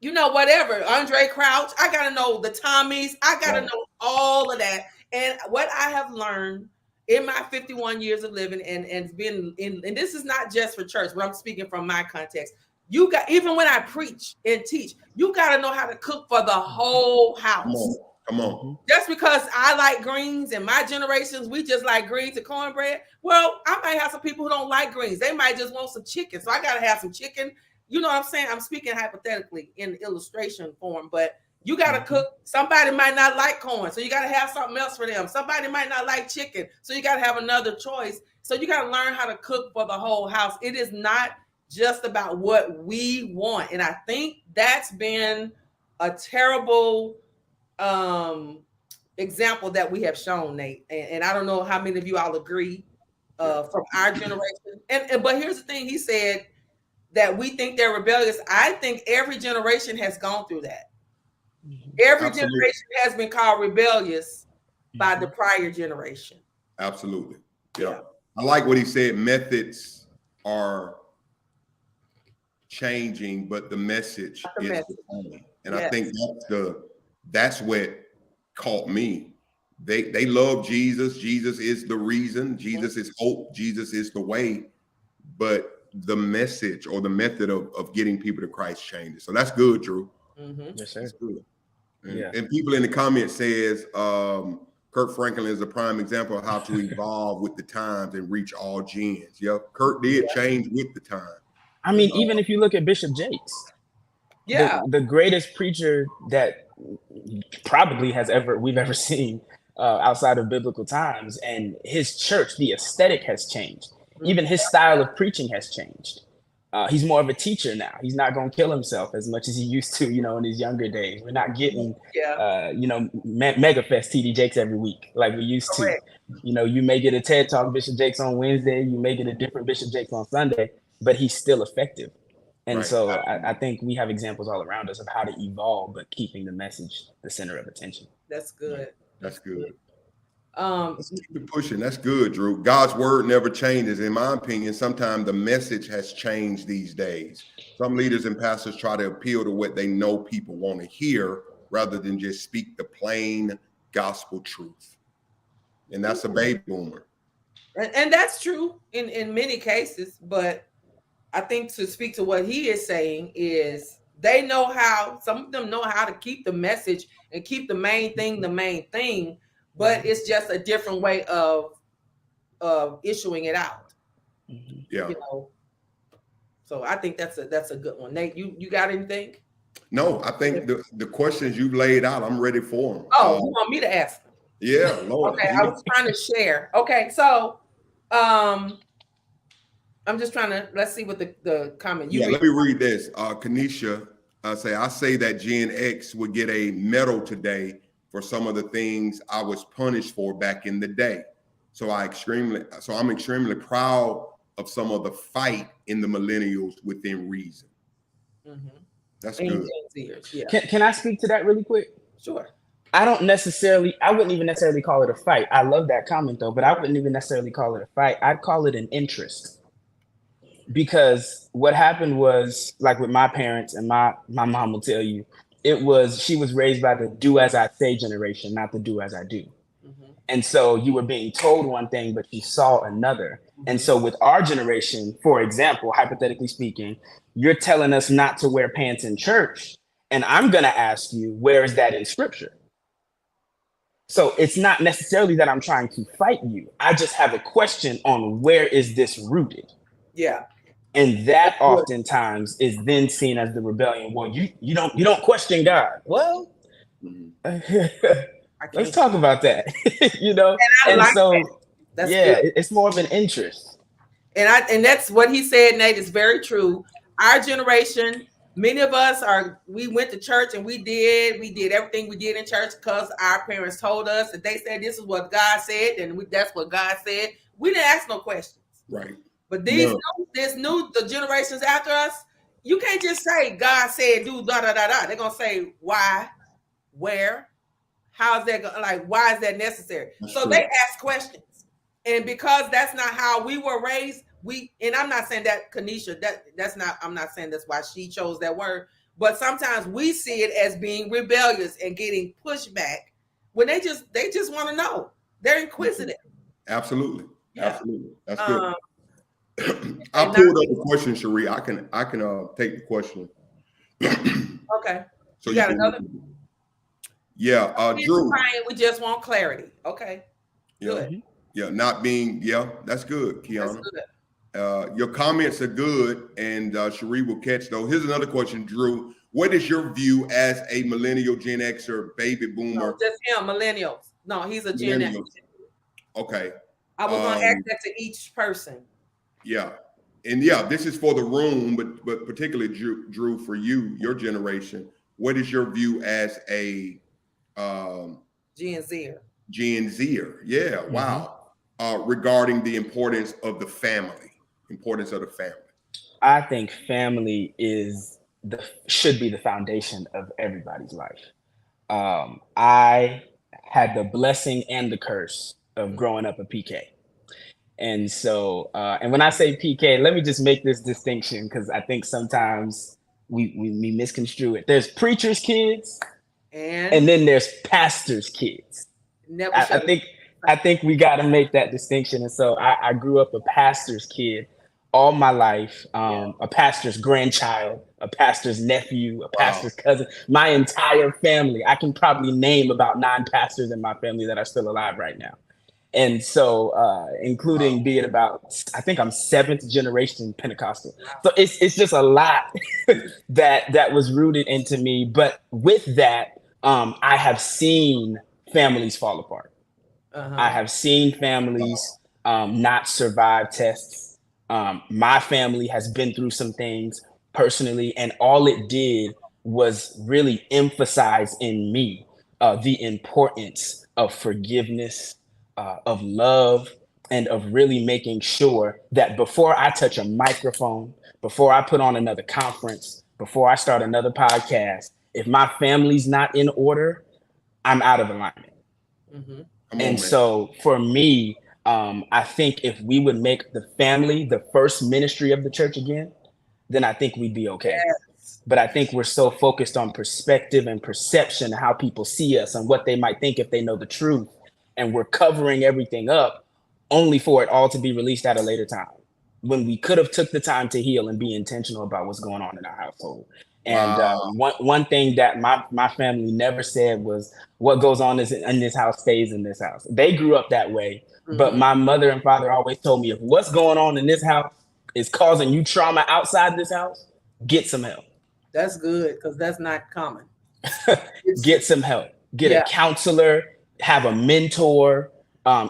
whatever, Andre Crouch. I got to know the Tommies. I got to know all of that. And what I have learned in my 51 years of living and been in, and this is not just for church, but I'm speaking from my context. Even when I preach and teach, you got to know how to cook for the whole house. Come on. Just because I like greens and my generations, we just like greens and cornbread. Well, I might have some people who don't like greens. They might just want some chicken. So I got to have some chicken. You know what I'm saying? I'm speaking hypothetically in illustration form, but you got to cook. Somebody might not like corn, so you got to have something else for them. Somebody might not like chicken, so you got to have another choice. So you got to learn how to cook for the whole house. It is not just about what we want. And I think that's been a terrible example that we have shown, Nate. And I don't know how many of you all agree from our generation. But here's the thing, he said that we think they're rebellious. I think every generation has gone through that. Every generation has been called rebellious by the prior generation. Absolutely. Yeah. I like what he said. Methods are changing, but the message is the same. And I think that's what caught me. They love Jesus. Jesus is the reason. Jesus is hope. Jesus is the way. But the message or the method of getting people to Christ changes. So that's good, Drew. Yes, sir. That's good. And people in the comments says Kurt Franklin is a prime example of how to evolve with the times and reach all gens. Yeah, Kurt did change with the time. I mean, even if you look at Bishop Jakes, the greatest preacher that probably we've ever seen outside of biblical times, and his church, the aesthetic has changed. Even his style of preaching has changed. He's more of a teacher now. He's not going to kill himself as much as he used to, in his younger days. We're not getting, MegaFest TD Jakes every week like we used to. You may get a TED Talk Bishop Jakes on Wednesday. You may get a different Bishop Jakes on Sunday, but he's still effective. And so I think we have examples all around us of how to evolve, but keeping the message the center of attention. That's good. That's good. Let's keep it pushing. That's good, Drew. God's word never changes. In my opinion, sometimes the message has changed these days. Some leaders and pastors try to appeal to what they know people want to hear rather than just speak the plain gospel truth. And that's a baby boomer. And that's true in many cases, but I think to speak to what he is saying is they know how, some of them know how to keep the message and keep the main thing, but it's just a different way of issuing it out. Yeah. You know. So I think that's a good one. Nate, you got anything? No, I think the questions you've laid out, I'm ready for them. Oh, you want me to ask them? Yeah, Lord. Okay, I was trying to share. Okay, so I'm just trying to, let's see what the comment. Let me read this. Kanisha I say that Gen X would get a medal today for some of the things I was punished for back in the day. So I'm extremely proud of some of the fight in the millennials within reason. Mm-hmm. That's good. Yeah. Can I speak to that really quick? Sure. I wouldn't even necessarily call it a fight. I love that comment though, but I wouldn't even necessarily call it a fight. I'd call it an interest. Because what happened was, like with my parents, and my mom will tell you, she was raised by the do as I say generation, not the do as I do. Mm-hmm. And so you were being told one thing, but you saw another. Mm-hmm. And so with our generation, for example, hypothetically speaking, you're telling us not to wear pants in church. And I'm going to ask you, where is that in scripture? So it's not necessarily that I'm trying to fight you. I just have a question on where is this rooted? Yeah. And that oftentimes is then seen as the rebellion. Well, you don't question God. Well, let's talk about that. It's more of an interest. And that's what he said, Nate, is very true. Our generation, many of us we went to church and we did everything we did in church because our parents told us that they said this is what God said, and that's what God said. We didn't ask no questions. Right. But the generations after us, you can't just say God said do da da da da. They're gonna say why, where, how is that going? Like, why is that necessary? That's true. They ask questions, and because that's not how we were raised, and I'm not saying that Kanisha, that's not. I'm not saying that's why she chose that word. But sometimes we see it as being rebellious and getting pushed back when they just want to know. They're inquisitive. Absolutely, absolutely. That's good. I pulled up the question, Cherie. I can take the question. Okay. So you got another? Yeah, Drew. We just want clarity. Okay. Yeah. Good. Yeah, not being. Yeah, that's good, Kiana. That's good. Your comments are good, and Cherie will catch those. Here's another question, Drew. What is your view as a millennial, Gen X, or baby boomer? No, just him, millennials. No, he's a Gen X. Okay. I was going to ask that to each person. Yeah. And this is for the room, but particularly Drew, for you, your generation, what is your view as a Gen Zer? Gen Zer. Yeah. Mm-hmm. Wow. Regarding the importance of the family. I think family should be the foundation of everybody's life. I had the blessing and the curse of growing up a PK. And so, and when I say PK, let me just make this distinction because I think sometimes we misconstrue it. There's preachers' kids, and then there's pastors' kids. I think we got to make that distinction. And so, I grew up a pastor's kid all my life, a pastor's grandchild, a pastor's nephew, a pastor's cousin. My entire family. I can probably name about 9 pastors in my family that are still alive right now. And so, including being about, I think I'm 7th generation Pentecostal. So it's just a lot that was rooted into me. But with that, I have seen families fall apart. Uh-huh. I have seen families not survive tests. My family has been through some things personally, and all it did was really emphasize in me the importance of forgiveness, of love, and of really making sure that before I touch a microphone, before I put on another conference, before I start another podcast, if my family's not in order, I'm out of alignment. Mm-hmm. Come on, And man. so for me, I think if we would make the family the first ministry of the church again, then I think we'd be okay. Yes. But I think we're so focused on perspective and perception, how people see us and what they might think if they know the truth. And we're covering everything up only for it all to be released at a later time, when we could have took the time to heal and be intentional about what's going on in our household. And Wow. one thing that my family never said was, what goes on in this house stays in this house. They grew up that way. But Mhm. my mother and father always told me, if what's going on in this house is causing you trauma outside this house, get some help. That's good, because that's not common. It's, Get some help. Get a yeah. counselor, have a mentor.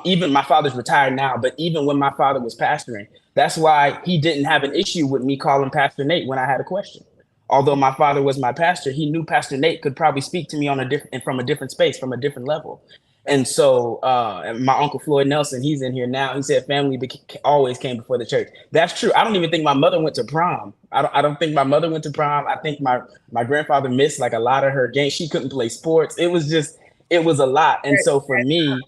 Even my father's retired now, but even when my father was pastoring, that's why he didn't have an issue with me calling Pastor Nate when I had a question. Although my father was my pastor, he knew Pastor Nate could probably speak to me on a different, from a different space, from a different level. And so my uncle Floyd Nelson, he's in here now. He said family always came before the church. That's true. I don't even think my mother went to prom. I don't think my mother went to prom. I think my grandfather missed like a lot of her games. She couldn't play sports. It was a lot. And so for me,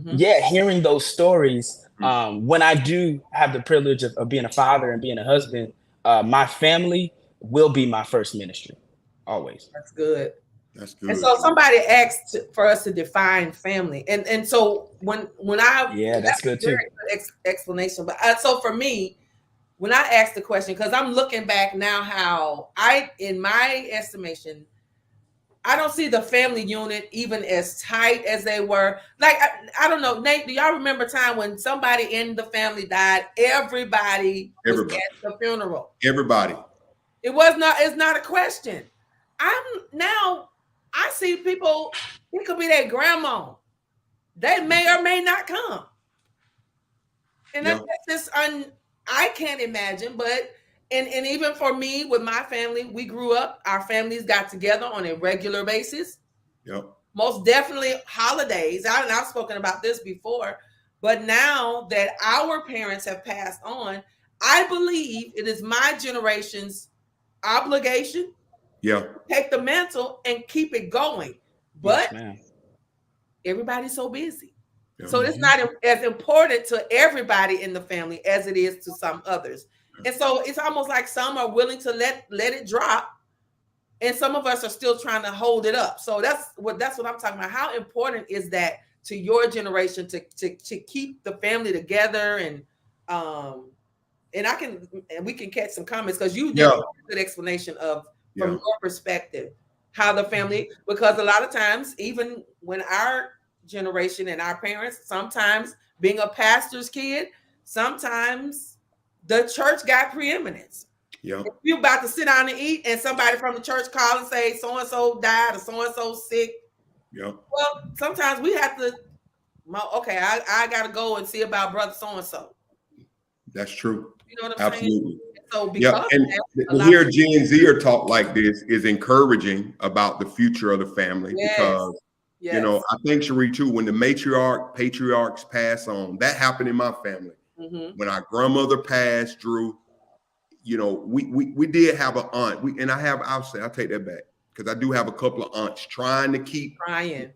yeah, hearing those stories, when I do have the privilege of being a father and being a husband, my family will be my first ministry, always. That's good. That's good. And so somebody asked for us to define family, and so when that's good too. Explanation. But so for me, when I asked the question, because I'm looking back now, how in my estimation, I don't see the family unit even as tight as they were. Like, I don't know, Nate, do y'all remember a time when somebody in the family died? Everybody was at the funeral. Everybody. It's not a question. I see people, it could be their grandma. They may or may not come. And that's just I can't imagine, but and even for me with my family, we grew up, our families got together on a regular basis. Yep. Most definitely holidays. I've spoken about this before, but now that our parents have passed on, I believe it is my generation's obligation. Yeah. Take the mantle and keep it going. But Yes, everybody's so busy. Yeah. So it's not as important to everybody in the family as it is to some others. And so it's almost like some are willing to let it drop, and some of us are still trying to hold it up. So that's what I'm talking about. How important is that to your generation to keep the family together? And we can catch some comments, because you did a good explanation of from your perspective how the family, because a lot of times, even when our generation and our parents, sometimes being a pastor's kid, sometimes the church got preeminence. Yeah. If you're about to sit down and eat and somebody from the church call and say so-and-so died or so-and-so sick. Yeah. Well, sometimes we have to, okay, I got to go and see about brother so-and-so. That's true. You know what I'm Absolutely. saying? So because and to hear Gen Zer talk like this is encouraging about the future of the family. Because you know, I think, Cherie, too, when the patriarchs pass on, that happened in my family. When our grandmother passed, Drew, you know, we did have an aunt. I'll take that back, because I do have a couple of aunts trying to keep trying.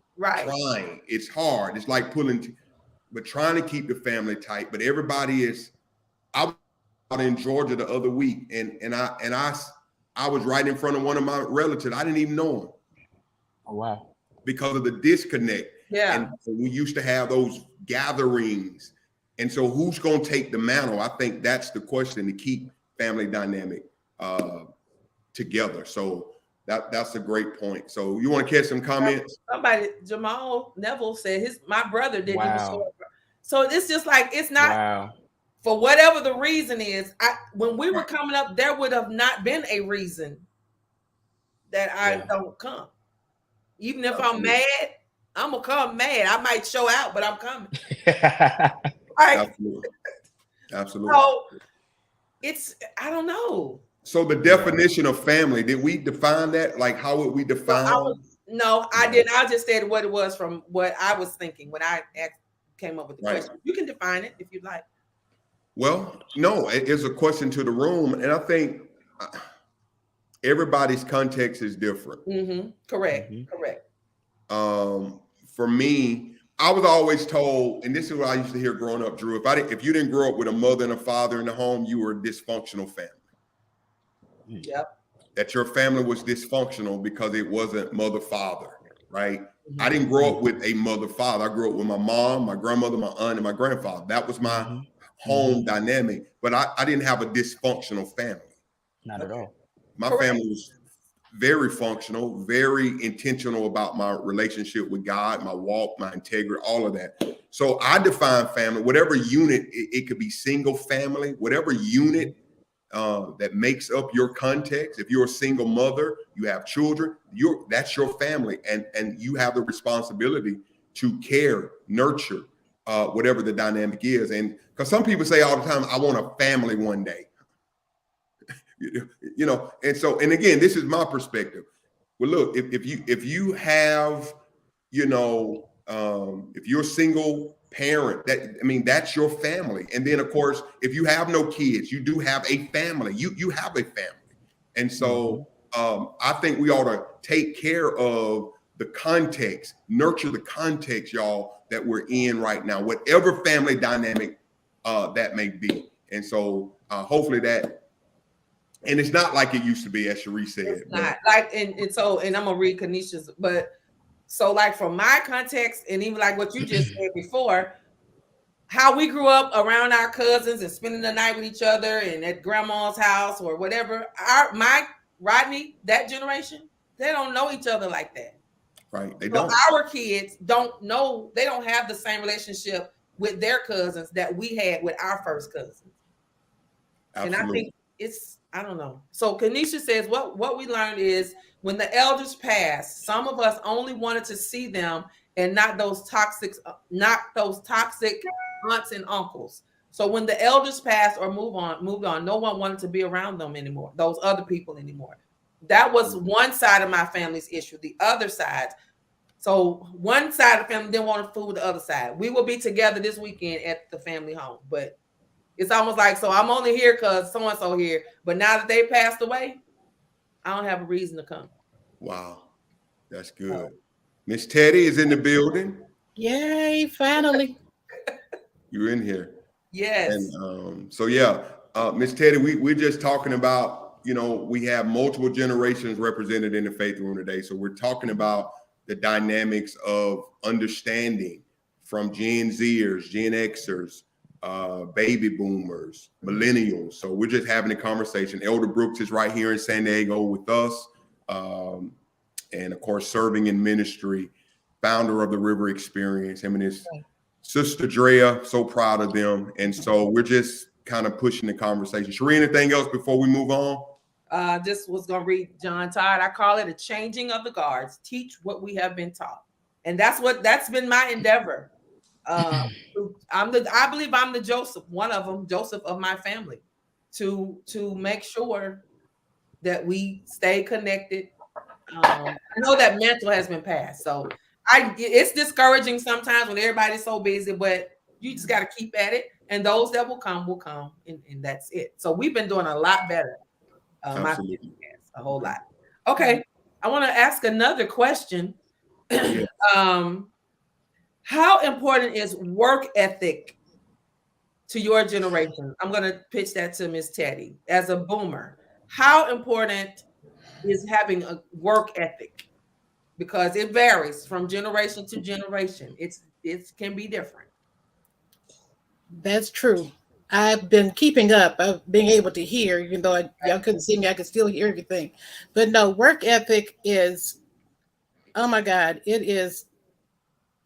It's hard. It's like but trying to keep the family tight. But everybody is. I was out in Georgia the other week, and I was right in front of one of my relatives. I didn't even know him. Oh, wow. Because of the disconnect. Yeah. And we used to have those gatherings. And so who's going to take the mantle? I think that's the question, to keep family dynamic together. So that's a great point. So you want to catch some comments? Somebody, Jamal Neville said my brother didn't even show up. So it's just like, it's not, for whatever the reason is, when we were coming up, there would have not been a reason that I don't come. Even if I'm mad, I'm gonna come mad. I might show out, but I'm coming. Absolutely. So I don't know. So the definition of family, did we define that? Like, how would we define? No, I didn't. I just said what it was from what I was thinking when I came up with the question. You can define it if you'd like. Well, no, it's a question to the room, and I think everybody's context is different. Correct. For me, I was always told, and this is what I used to hear growing up, Drew. If you didn't grow up with a mother and a father in the home, you were a dysfunctional family. Yep. That your family was dysfunctional because it wasn't mother father, right? Mhm. I didn't grow up with a mother father. I grew up with my mom, my grandmother, my aunt, and my grandfather. That was my home dynamic. But I didn't have a dysfunctional family. Not at all. My Correct. family was very functional, very intentional about my relationship with God, my walk, my integrity, all of that. So I define family, whatever unit, it could be single family, whatever unit that makes up your context. If you're a single mother, you have children, that's your family, and you have the responsibility to care, nurture, whatever the dynamic is. And because some people say all the time, I want a family one day. And so, and again, this is my perspective. Well, look, if you have, if you're a single parent, that's your family. And then of course, if you have no kids, you do have a family. You have a family. And so I think we ought to take care of the context, nurture the context, y'all, that we're in right now, whatever family dynamic that may be. And so hopefully that. And it's not like it used to be, as Cherie said. It's not like, and I'm gonna read Kanisha's, but so like from my context, and even like what you just said before, how we grew up around our cousins and spending the night with each other and at grandma's house or whatever. My Rodney, that generation, they don't know each other like that. Right. They so don't. Our kids don't know, they don't have the same relationship with their cousins that we had with our first cousins. Absolutely. And I think I don't know. So Kanisha says what we learned is when the elders passed, some of us only wanted to see them and not those toxic aunts and uncles. So when the elders passed or moved on, no one wanted to be around them anymore, those other people anymore. That was one side of my family's issue. The other side. So one side of the family didn't want to fool the other side. We will be together this weekend at the family home, but it's almost like, so I'm only here because so-and-so here. But now that they passed away, I don't have a reason to come. Wow. That's good. Miss Teddy is in the building. Yay, finally. You're in here. Yes. And Miss Teddy, we're just talking about, we have multiple generations represented in the faith room today. So we're talking about the dynamics of understanding from Gen Zers, Gen Xers, baby boomers, millennials. So we're just having a conversation. Elder Brooks is right here in San Diego with us. And of course, serving in ministry, founder of the River Experience, him and his sister Drea, so proud of them. And so we're just kind of pushing the conversation. Cherie, anything else before we move on? Just was going to read John Todd. I call it a changing of the guards. Teach what we have been taught. And that's been my endeavor. I believe I'm the Joseph, one of them, Joseph of my family, to make sure that we stay connected. I know that mantle has been passed, so it's discouraging sometimes when everybody's so busy, but you just got to keep at it, and those that will come, and that's it. So we've been doing a lot better. My family has a whole lot. Okay, I want to ask another question. How important is work ethic to your generation? I'm going to pitch that to Miss Teddy as a boomer. How important is having a work ethic? Because it varies from generation to generation. It can be different. That's true. I've been keeping up. I've been able to hear, even though y'all couldn't see me, I could still hear everything. But no, work ethic is, oh my God, it is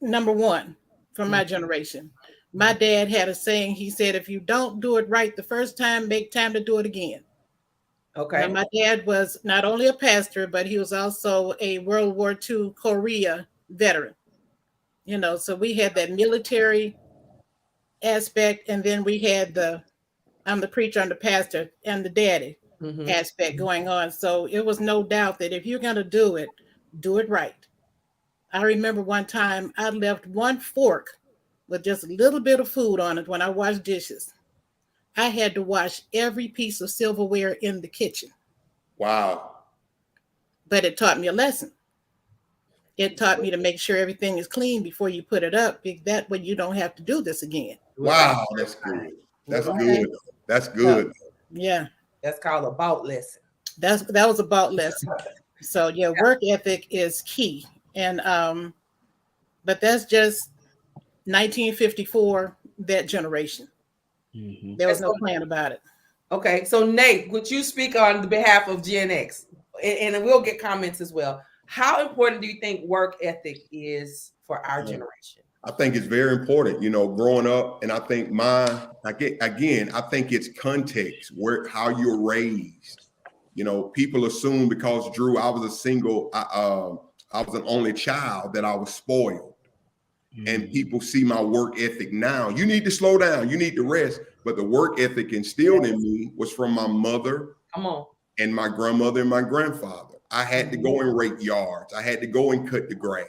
number one for my generation. My dad had a saying. He said, if you don't do it right the first time, make time to do it again. Okay. Now, my dad was not only a pastor, but he was also a World War II Korea veteran. So we had that military aspect, and then we had I'm the preacher, I'm the pastor, and the daddy aspect going on. So it was no doubt that if you're going to do it right. I remember one time I left one fork with just a little bit of food on it when I washed dishes. I had to wash every piece of silverware in the kitchen. Wow. But it taught me a lesson. It taught me to make sure everything is clean before you put it up. That way you don't have to do this again. Wow, that's good. That's Okay. good. That's good. Yeah, That's called a bout lesson. that was about lesson. So yeah, work ethic is key. And but that's just 1954, that generation. Mhm. There was no plan about it. Okay, so Nate, would you speak on the behalf of Gen X? And we'll get comments as well. How important do you think work ethic is for our generation? I think it's very important, growing up. And I think I think it's context, how you're raised. People assume because Drew, I was a single, I was an only child, that I was spoiled. And people see my work ethic now. You need to slow down. You need to rest. But the work ethic instilled in me was from my mother and my grandmother and my grandfather. I had to go and rake yards. I had to go and cut the grass.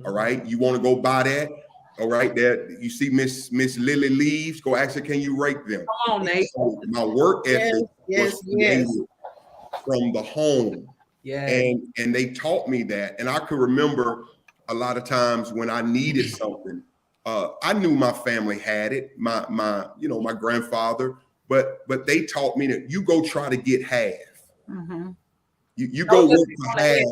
All right. You want to go buy that? All right. That you see Miss Lily leaves, go ask her, can you rake them? Come on, Nate. So my work ethic was created from the home. And they taught me that. And I could remember a lot of times when I needed something, I knew my family had it, my grandfather, but they taught me that you go try to get half. Mm-hmm. You go work for half.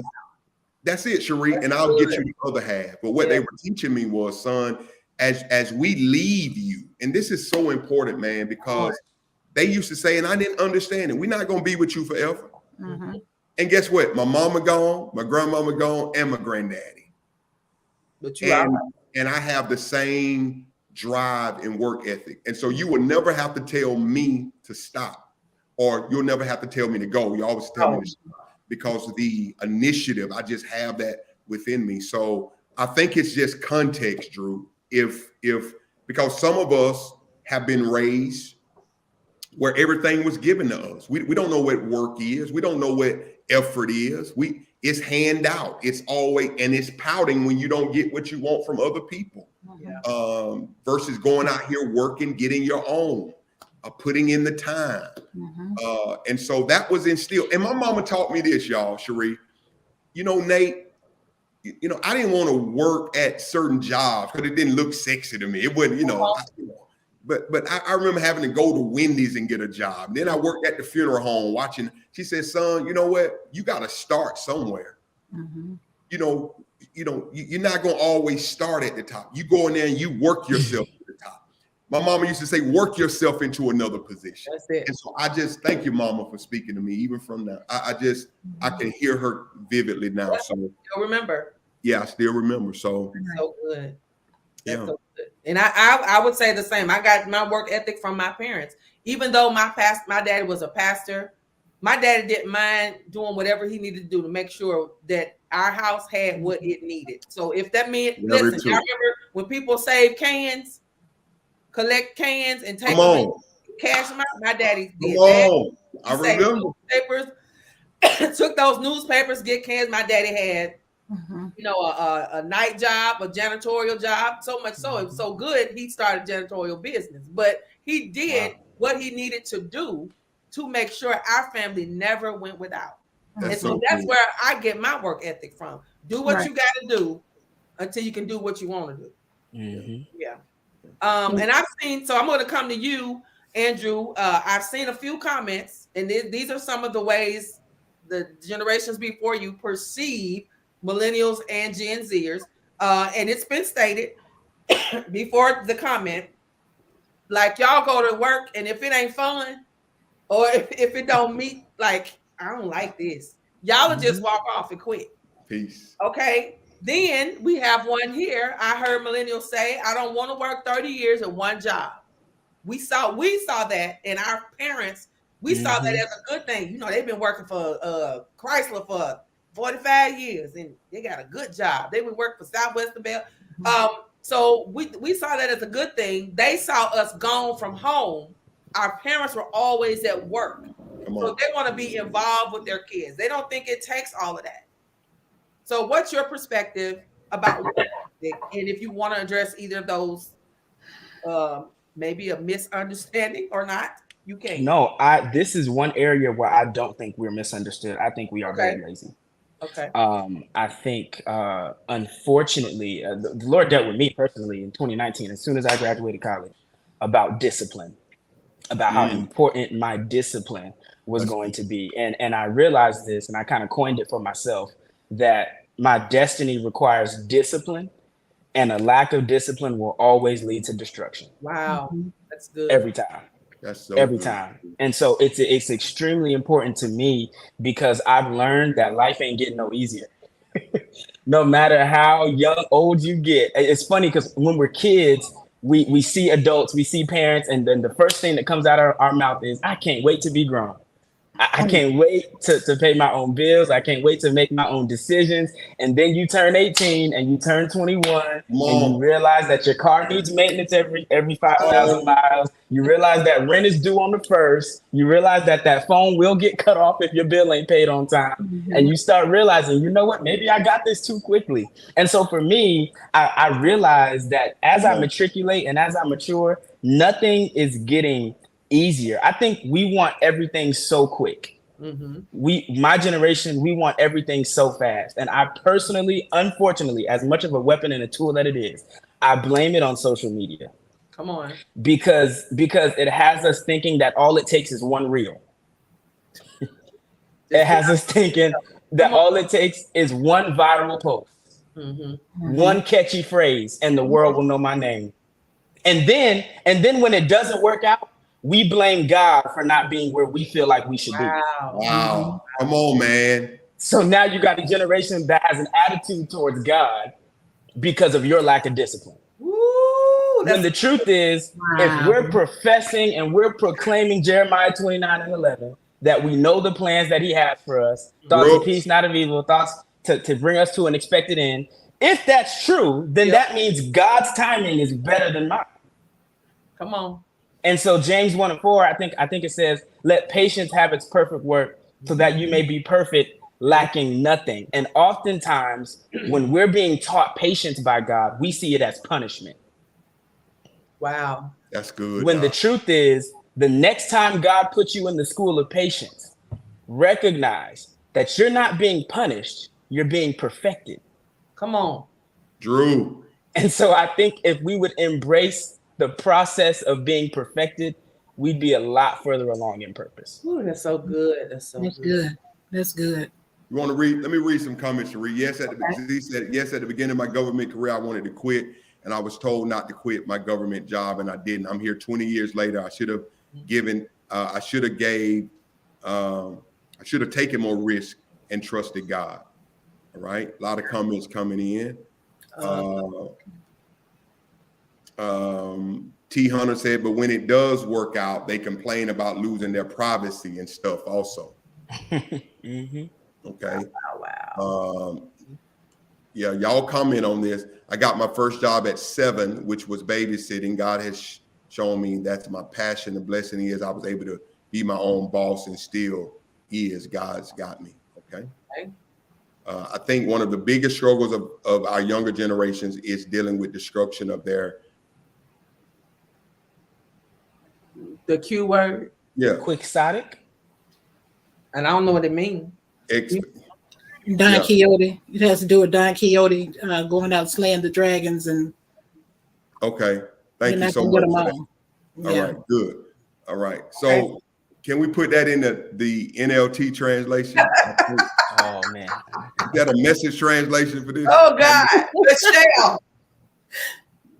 That's it, Cherie, and I'll get you the other half. But what they were teaching me was, son, as we leave you, and this is so important, man, because they used to say, and I didn't understand it, we're not going to be with you forever. Mm-hmm. And guess what? My mama gone, my grandmama gone, and my granddaddy. But and I have the same drive and work ethic. And so you will never have to tell me to stop, or you'll never have to tell me to go. You always tell me to stop because of the initiative. I just have that within me. So I think it's just context, Drew. Because some of us have been raised where everything was given to us. We don't know what work is. We don't know what effort is. It's hand out. It's always, and it's pouting when you don't get what you want from other people. Versus going out here working, getting your own, putting in the time. And so that was instilled. And my mama taught me this, y'all, Cherie. Nate, I didn't want to work at certain jobs because it didn't look sexy to me. It wasn't, But I remember having to go to Wendy's and get a job. Then I worked at the funeral home watching. She said, son, you know what? You got to start somewhere. You're not going to always start at the top. You go in there and you work yourself to the top. My mama used to say, work yourself into another position. That's it. And so I just thank you, mama, for speaking to me, even from now. I can hear her vividly now. So You'll remember. Yeah, I still remember. So good. That's so good. And I would say the same. I got my work ethic from my parents. Even though my daddy was a pastor, my daddy didn't mind doing whatever he needed to do to make sure that our house had what it needed. So if that meant, listen, y'all remember when people save cans, collect cans, and take them, cash them out? My daddy did that. I remember. Newspapers, took those newspapers, get cans. My daddy had a night job, a janitorial job, so much so it was so good he started janitorial business. But he did what he needed to do to make sure our family never went without. That's where I get my work ethic from. Do what you got to do until you can do what you want to do. And I've seen, so I'm going to come to you, Andrew. I've seen a few comments, and these are some of the ways the generations before you perceive millennials and Gen Zers, and it's been stated before the comment, like y'all go to work, and if it ain't fun, or if it don't meet, like, I don't like this, y'all will just walk off and quit. Peace. Okay. Then we have one here. I heard millennials say, I don't want to work 30 years in one job. We saw that, and our parents, we saw that as a good thing. They've been working for Chrysler for 45 years, and they got a good job. They would work for Southwestern Bell. So we saw that as a good thing. They saw us gone from home. Our parents were always at work. So they want to be involved with their kids. They don't think it takes all of that. So what's your perspective about work ethic? And if you want to address either of those, maybe a misunderstanding or not, you can. No, this is one area where I don't think we're misunderstood. I think we are very lazy. Okay. I think, unfortunately, the Lord dealt with me personally in 2019, as soon as I graduated college, about discipline, about how important my discipline was That's going good. to be. And I realized this, and I kind of coined it for myself, that my destiny requires discipline, and a lack of discipline will always lead to destruction. Wow. Mhm. That's good. Every time. That's so Every good. time. And so it's extremely important to me because I've learned that life ain't getting no easier. No matter how young, old you get. It's funny because when we're kids, we see adults, we see parents, and then the first thing that comes out of our mouth is, I can't wait to be grown. I can't wait to pay my own bills. I can't wait to make my own decisions. And then you turn 18 and you turn 21 Come and you on. realize that your car needs maintenance every 5,000 Oh, miles. You realize that rent is due on the first. You realize that that phone will get cut off if your bill ain't paid on time. And Mhm. you start realizing, you know what, maybe I got this too quickly. And so for me, I realized that as I come on. matriculate and as I mature, nothing is getting easier. I think we want everything so quick. Mm-hmm. My generation, we want everything so fast. And I personally, unfortunately, as much of a weapon and a tool that it is, I blame it on social media Come on. because it has us thinking that all it takes is one reel. It Just has us thinking that come on. all it takes is one viral post, Mm-hmm. one catchy phrase, and the world will know my name. And then when it doesn't work out, we blame God for not being where we feel like we should be. Wow. Wow. Come on, man. So now you got a generation that has an attitude towards God because of your lack of discipline. Woo, When the truth is, if Wow. we're professing and we're proclaiming Jeremiah 29 and 11, that we know the plans that he has for us, thoughts of Brooks. peace, not of evil, thoughts to bring us to an expected end. If that's true, then Yep. that means God's timing is better than mine. Come on. And so James 1 and 4, I think it says, let patience have its perfect work so that you may be perfect, lacking nothing. And oftentimes, when we're being taught patience by God, we see it as punishment. Wow. That's good. When the Doc. truth is, the next time God puts you in the school of patience, recognize that you're not being punished, you're being perfected. Come on. Drew. And so I think if we would embrace the process of being perfected, we'd be a lot further along in purpose. Ooh, that's so good. That's so That's good. good. That's good. You want to read? Let me read some comments to read. Yes, he said, yes, at the beginning of my government career, I wanted to quit, and I was told not to quit my government job, and I didn't. I'm here 20 years later. I should have given, I should have taken more risk and trusted God. All right. A lot of comments coming in. T Hunter said, but when it does work out, they complain about losing their privacy and stuff also. Mm-hmm. Okay. Wow. Yeah, y'all comment on this. I got my first job at 7, which was babysitting. God has shown me that's my passion. The blessing is I was able to be my own boss and still is. God's got me. Okay. I think one of the biggest struggles of our younger generations is dealing with destruction of their. The Q word. Yeah. Quixotic. And I don't know what it means. Don Quixote. It has to do with Don Quixote going out slaying the dragons and. Okay. Thank you not so gonna much get 'em for all. that. All Yeah. right. Good. All right. So can we put that in the NLT translation? Oh man. Is that a message translation for this? Oh God.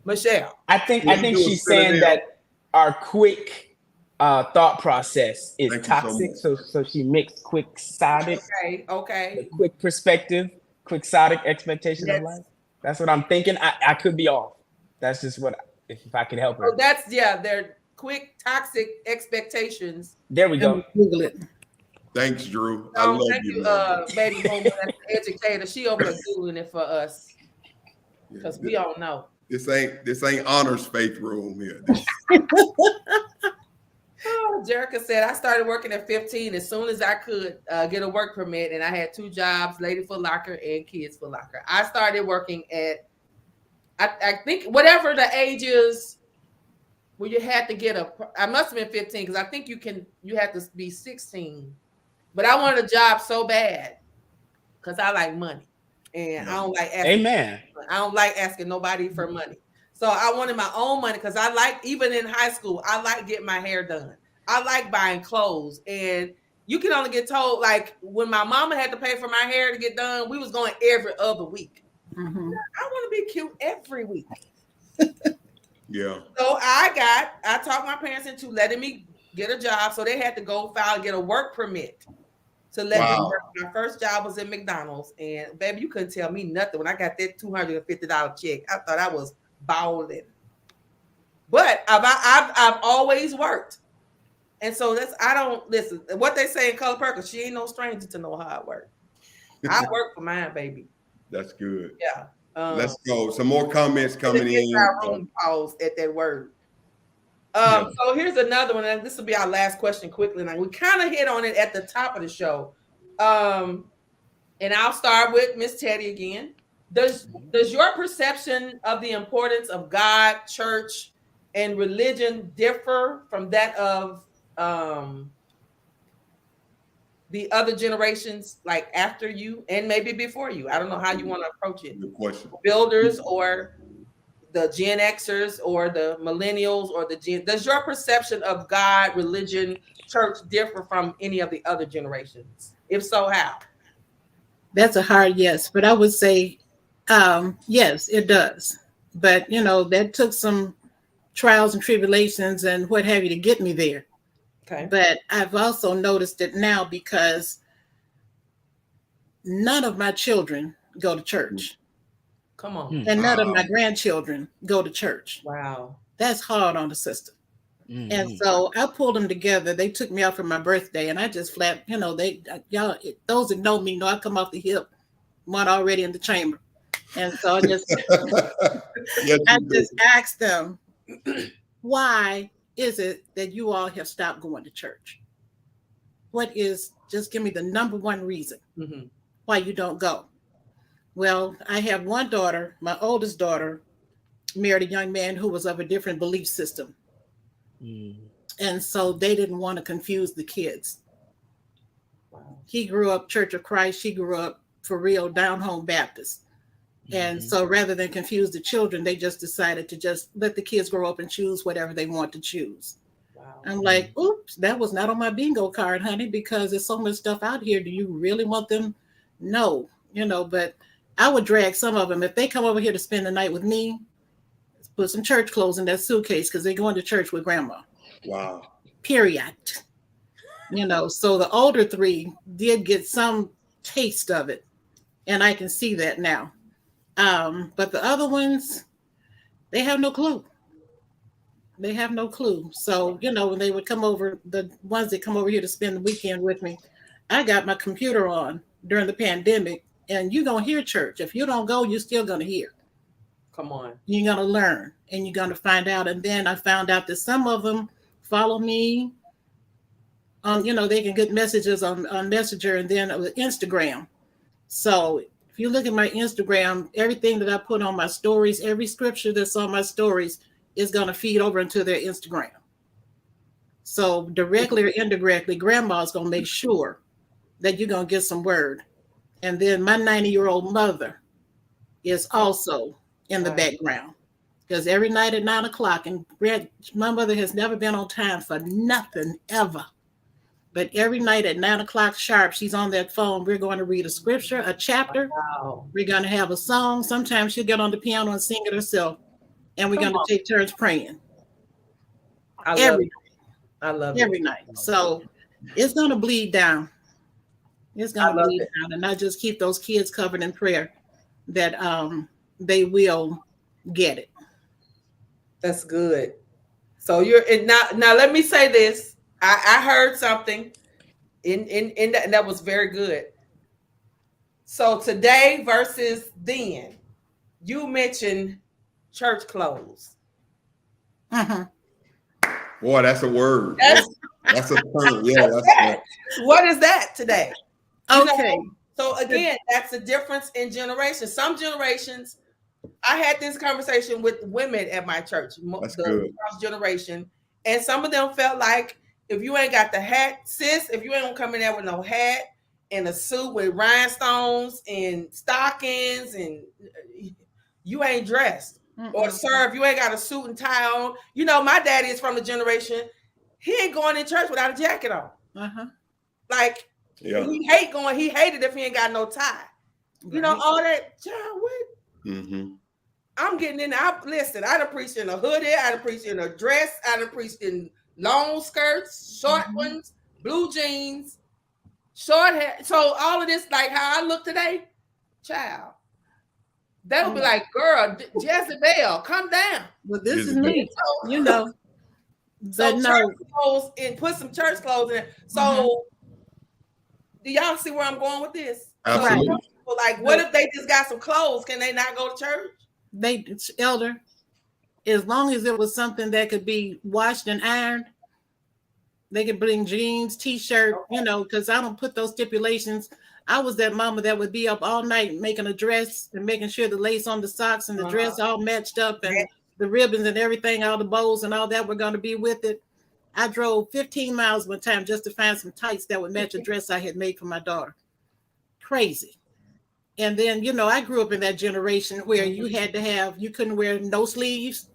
Michelle. I think Can you do a she's saying synonym? that our quick thought process is Thank you so toxic. much. So she mixed quixotic, Okay. the quick perspective, quixotic expectation of Yes. life. That's what I'm thinking. I could be off. That's just what if I could help her. So that's they're quick toxic expectations. There we go. Google it. Thanks, Drew. I love Thank you. you, baby Homer, that's the educator. She over there doing it for us because we don't know. This ain't honors faith room here. Oh, Jerica said I started working at 15 as soon as I could get a work permit, and I had 2 jobs: Lady Foot Locker and Kids Foot Locker. I started working at I think whatever the age is where you had to get I must have been 15 because I think you had to be 16. But I wanted a job so bad. because I like money, and I don't like asking. Amen. I don't like asking nobody for money. So I wanted my own money because I like, even in high school, I like getting my hair done. I like buying clothes, and you can only get told, like when my mama had to pay for my hair to get done, we was going every other week. Mhm. I want to be cute every week. Yeah. So I talked my parents into letting me get a job. So they had to go file, get a work permit to let me Wow. work. My first job was in McDonald's, and baby, you couldn't tell me nothing. When I got that $250 check, I thought I was balling. But I've always worked. And so I don't listen. What they say in Color Purple, she ain't no stranger to know how I work. I work for mine, baby. That's good. Yeah. Let's go. Some more comments coming in. Room pause at that word. Yeah. So here's another one, and this will be our last question quickly. Now we kind of hit on it at the top of the show. And I'll start with Miss Teddy again. Does your perception of the importance of God, church, and religion differ from that of the other generations, like after you and maybe before you? I don't know how you want to approach it. Good question. Builders or the Gen Xers or the millennials or the Gen. Does your perception of God, religion, church differ from any of the other generations? If so, how? That's a hard yes, but I would say yes, it does. But that took some trials and tribulations and what have you to get me there. Okay. But I've also noticed it now because none of my children go to church. Come on. And none of my grandchildren go to church. Wow. That's hard on the system. And so I pulled them together. They took me out for my birthday, and I just flat, y'all, those that know me know I come off the hip, one already in the chamber. And so I just, Yes, I you just do. asked them, why is it that you all have stopped going to church? Just give me the number one reason why you don't go. Well, I have one daughter, my oldest daughter, married a young man who was of a different belief system. And so they didn't want to confuse the kids. Wow. He grew up Church of Christ. She grew up for real down home Baptist. And so rather than confuse the children, they just decided to just let the kids grow up and choose whatever they want to choose. Wow. I'm like, oops, that was not on my bingo card, honey, because there's so much stuff out here. Do you really want them? No, but I would drag some of them. If they come over here to spend the night with me, put some church clothes in that suitcase because they're going to church with grandma. Wow. Period. So the older three did get some taste of it, and I can see that now. But the other ones, they have no clue. They have no clue. So, when they would come over, the ones that come over here to spend the weekend with me, I got my computer on during the pandemic, and you're going to hear church. If you don't go, you're still going to hear. Come on. You're going to learn, and you're going to find out. And then I found out that some of them follow me on, they can get messages on Messenger and then Instagram. So if you look at my Instagram, everything that I put on my stories, every scripture that's on my stories is going to feed over into their Instagram. So directly or indirectly, grandma's going to make sure that you're going to get some word. And then my 90-year-old mother is also in the background. Because every night at 9 o'clock, and my mother has never been on time for nothing ever. But every night at 9 o'clock sharp, she's on that phone. We're going to read a scripture, a chapter. Wow. We're going to have a song. Sometimes she'll get on the piano and sing it herself. And we're going to take turns praying. Every night. So it's going to bleed down. It's going to bleed down. And I just keep those kids covered in prayer that they will get it. That's good. So now let me say this. I heard something in that, and that was very good. So today versus then, you mentioned church clothes. Boy, that's a word. That's a term. Yeah, What is that today? Okay. So again, that's the difference in generations. Some generations, I had this conversation with women at my church, the cross generation, and some of them felt like if you ain't got the hat, sis, if you ain't gonna come in there with no hat in a suit with rhinestones and stockings, and you ain't dressed. Or sir, if you ain't got a suit and tie on, you know, my daddy is from the generation, he ain't going in church without a jacket on. Like, he hated if he ain't got no tie. You know, all that, child, what? I'm getting in there. Listen, I'd have preached in a hoodie, I'd have preached in a dress, I'd have preached in long skirts, short ones, blue jeans, short hair. So all of this, like how I look today, child, they would be like, girl, Jezebel, come down. Well, this is me, you know. So church clothes, and put some church clothes in. So do y'all see where I'm going with this? Absolutely. So, like, what if they just got some clothes? Can they not go to church? It's elder, as long as it was something that could be washed and ironed, they could bring jeans, t-shirt, you know, because I don't put those stipulations. I was that mama that would be up all night making a dress and making sure the lace on the socks and the dress all matched up, and the ribbons and everything, all the bows and all that were going to be with it. I drove 15 miles one time just to find some tights that would match a dress I had made for my daughter. Crazy. And then, you know, I grew up in that generation where you couldn't wear no sleeves.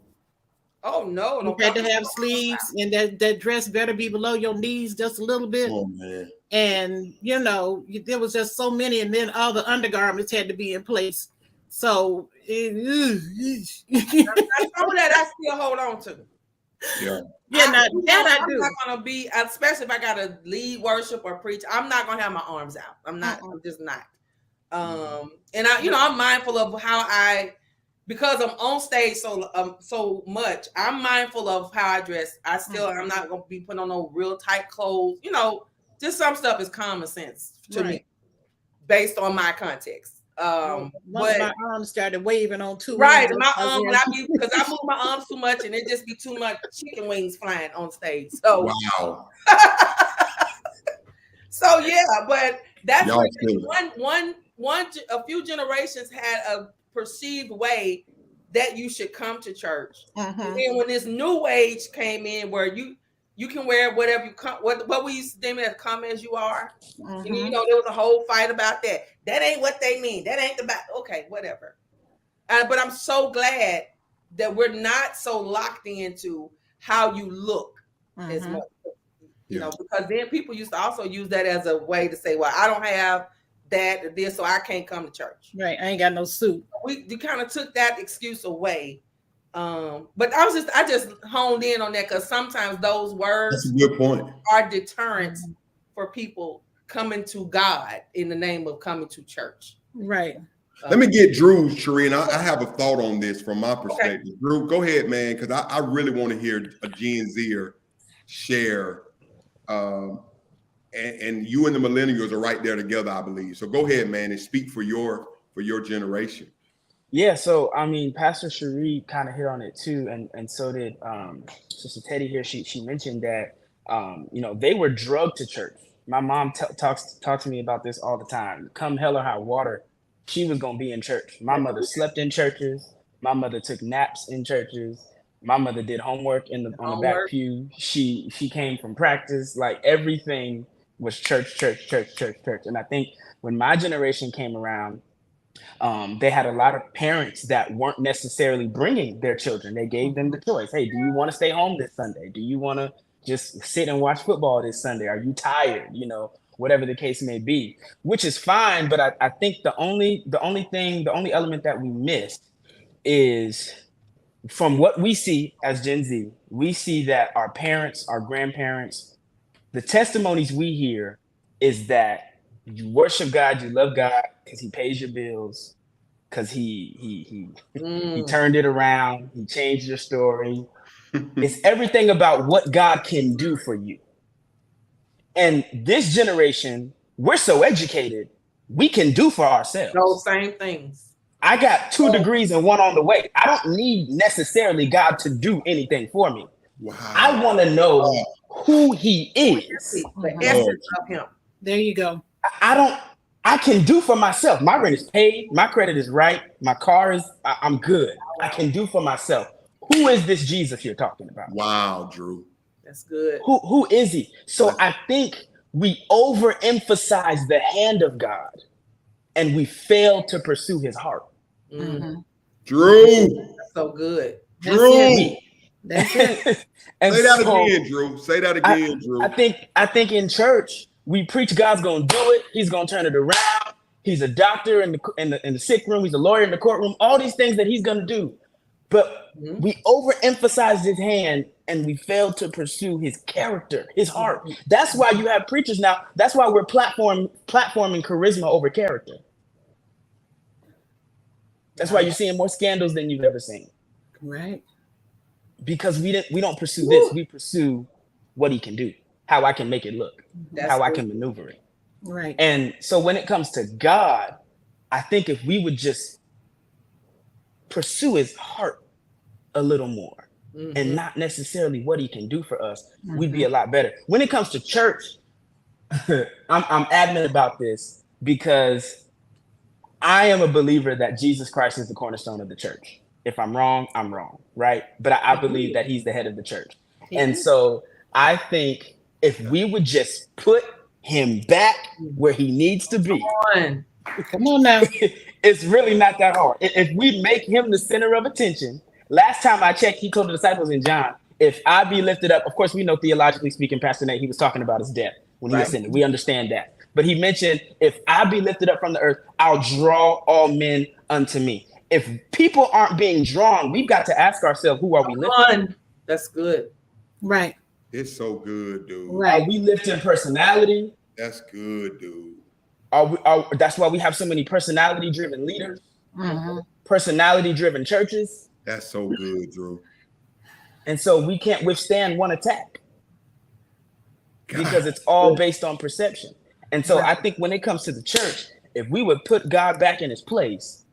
Oh, no. You had to have sleeves, and that dress better be below your knees just a little bit. Oh, man. And, you know, there was just so many, and then all the undergarments had to be in place. So, some of that I still hold on to. Yeah. I'm not going to be, especially if I got to lead worship or preach, I'm not going to have my arms out. I'm just not. And I'm mindful of how because I'm on stage so much, I'm mindful of how I dress. I'm not going to be putting on no real tight clothes. You know, just some stuff is common sense to me based on my context. But my arms started waving on two. Right, my arm, because I move my arms too much, and it just be too much chicken wings flying on stage. So wow. So yeah, but that's a few generations had a perceived way that you should come to church. And then when this new age came in, where you can wear whatever you come, what we used to name it as "come as you are." And, you know, there was a whole fight about that. That ain't what they mean. That ain't okay, whatever. But I'm so glad that we're not so locked into how you look as much. You know, because then people used to also use that as a way to say, well, I don't have that or this, so I can't come to church. Right. I ain't got no suit. We kind of took that excuse away. But I just honed in on that because sometimes those words That's a good point. are deterrents for people coming to God in the name of coming to church. Right. Let me get Drew, Shereen. I have a thought on this from my perspective. Okay. Drew, go ahead, man, because I really want to hear a Gen Zer share. And you and the millennials are right there together, I believe. So go ahead, man, and speak for your generation. Yeah, so I mean, Pastor Cherie kind of hit on it too, and so did Sister Teddy here. She mentioned that you know, they were drugged to church. My mom talks to me about this all the time. Come hell or high water, she was gonna be in church. My mother slept in churches. My mother took naps in churches. My mother did homework on the back pew. She came from practice. Like, everything was church. And I think when my generation came around, they had a lot of parents that weren't necessarily bringing their children. They gave them the choice. Hey, do you want to stay home this Sunday? Do you want to just sit and watch football this Sunday? Are you tired? You know, whatever the case may be, which is fine. But I think the only element that we missed is, from what we see as Gen Z, we see that our parents, our grandparents, the testimonies we hear is that you worship God, you love God because he pays your bills, because he turned it around, he changed your story. It's everything about what God can do for you. And this generation, we're so educated, we can do for ourselves. Those same things. I got 2 degrees and 1 on the way. I don't need necessarily God to do anything for me. Wow. I want to know who he is. The essence of him. There you go. I can do for myself. My rent is paid. My credit is right. My car is, I'm good. I can do for myself. Who is this Jesus you're talking about? Wow, Drew. That's good. Who is he? So I think we overemphasize the hand of God and we fail to pursue his heart. Drew. That's so good. That's Drew. it. That's it. And Say that so again, Drew. Say that again, Drew. I think in church we preach God's gonna do it. He's gonna turn it around. He's a doctor in the sick room. He's a lawyer in the courtroom. All these things that he's gonna do, but we overemphasize his hand and we fail to pursue his character, his heart. That's why you have preachers now. That's why we're platforming charisma over character. That's why you're seeing more scandals than you've ever seen. Right. Because we don't pursue this. We pursue what he can do, how I can make it look, how I can maneuver it. Right. And so when it comes to God, I think if we would just pursue his heart a little more and not necessarily what he can do for us, we'd be a lot better. When it comes to church, I'm adamant about this because I am a believer that Jesus Christ is the cornerstone of the church. If I'm wrong, I'm wrong, right? But I believe that he's the head of the church. And so I think if we would just put him back where he needs to be, Come on now. it's really not that hard. If we make him the center of attention, last time I checked, he told the disciples in John, if I be lifted up, of course, we know theologically speaking, Pastor Nate, he was talking about his death when he ascended. We understand that. But he mentioned, if I be lifted up from the earth, I'll draw all men unto me. If people aren't being drawn, we've got to ask ourselves, who are we lifting? That's good. Right. It's so good, dude. Right. Are we lifting personality? That's good, dude. That's why we have so many personality-driven leaders, personality-driven churches. That's so good, Drew. And so we can't withstand one attack because it's all based on perception. And so I think when it comes to the church, if we would put God back in his place,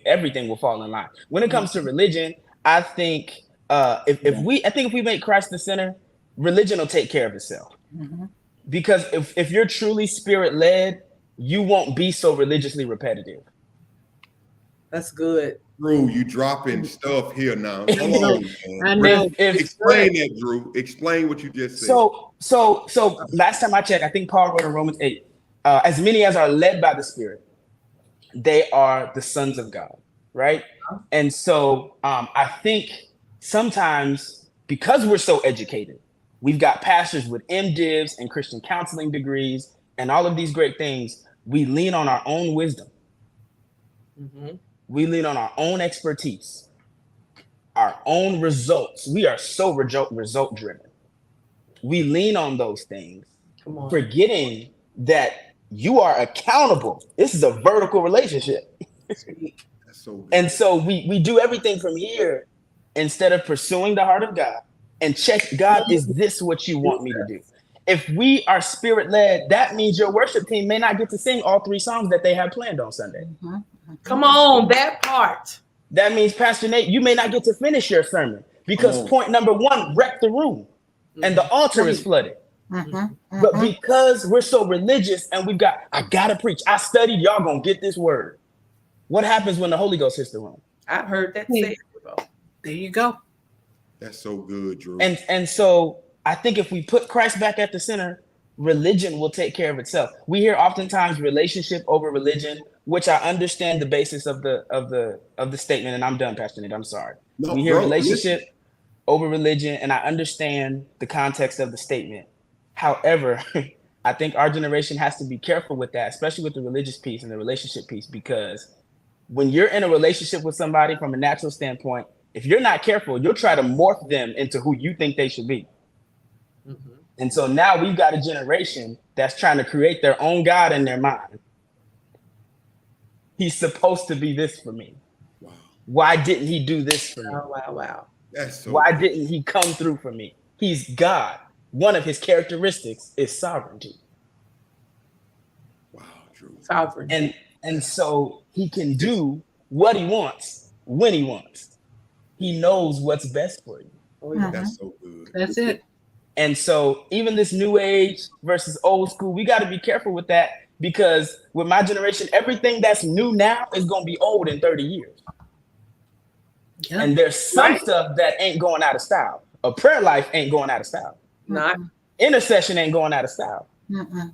everything will fall in line. When it comes to religion, I think if we make Christ the center, religion will take care of itself. Because if you're truly spirit-led, you won't be so religiously repetitive. That's good. Drew, you dropping stuff here now. Come on, man. I know. Explain that, Drew. Explain what you just said. So last time I checked, I think Paul wrote in Romans 8, as many as are led by the Spirit, they are the sons of God, right? And so I think sometimes because we're so educated, we've got pastors with MDivs and Christian counseling degrees and all of these great things, we lean on our own wisdom. We lean on our own expertise, our own results. We are so result driven. We lean on those things, forgetting that you are accountable. This is a vertical relationship. That's so good. And so we do everything from here instead of pursuing the heart of God and check, God, is this what you want me to do? If we are spirit led, that means your worship team may not get to sing all 3 songs that they have planned on Sunday. Come on, that part. That means, Pastor Nate, you may not get to finish your sermon because point number 1 wrecked the room and the altar is flooded. But because we're so religious and I gotta preach, I studied, y'all gonna get this word. What happens when the Holy Ghost hits the room? I've heard that said before. There you go. That's so good, Drew. And so I think if we put Christ back at the center, religion will take care of itself. We hear oftentimes relationship over religion, which I understand the basis of the statement. And I'm done, Pastor Nate. I'm sorry. We hear relationship over religion, and I understand the context of the statement. However, I think our generation has to be careful with that, especially with the religious piece and the relationship piece, because when you're in a relationship with somebody from a natural standpoint, if you're not careful, you'll try to morph them into who you think they should be. And so now we've got a generation that's trying to create their own God in their mind. He's supposed to be this for me. Wow. Why didn't he do this for me? Wow. That's so Why good. didn't he come through for me? He's God. One of his characteristics is sovereignty. Wow, Drew. Sovereignty. And so he can do what he wants when he wants. He knows what's best for you. That's so good. That's it. And so even this new age versus old school, we got to be careful with that, because with my generation, everything that's new now is going to be old in 30 years. Yeah. And there's some stuff that ain't going out of style. A prayer life ain't going out of style. Not Intercession ain't going out of style. Mm-mm.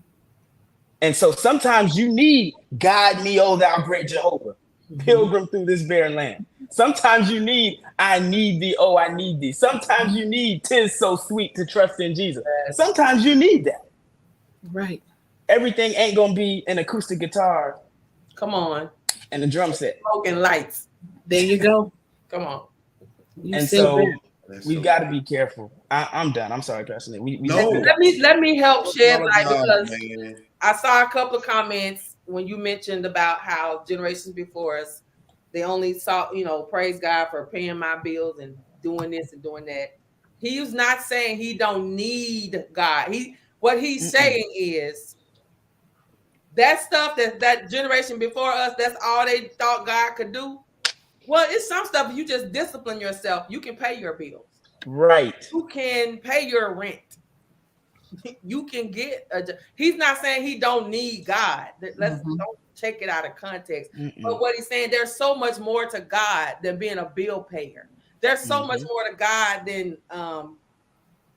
And so sometimes you need guide me, O thou great Jehovah, pilgrim through this barren land. Sometimes you need, I need thee, oh, I need thee. Sometimes you need, 'tis so sweet to trust in Jesus. Sometimes you need that. Right. Everything ain't gonna be an acoustic guitar Come on. and a drum set. Smoking lights. There you go. Come on. You And said so that. we've got to be careful. I'm done. I'm sorry, Pastor Nick. Let me help shed light, because man. I saw a couple of comments when you mentioned about how generations before us, they only saw, praise God for paying my bills and doing this and doing that. He's not saying he don't need God. What he's saying is that stuff that generation before us, that's all they thought God could do. Well, it's some stuff you just discipline yourself. You can pay your bills. Right. You can pay your rent. You can get he's not saying he don't need God. Let's don't take it out of context. But what he's saying, there's so much more to God than being a bill payer. There's so much more to God than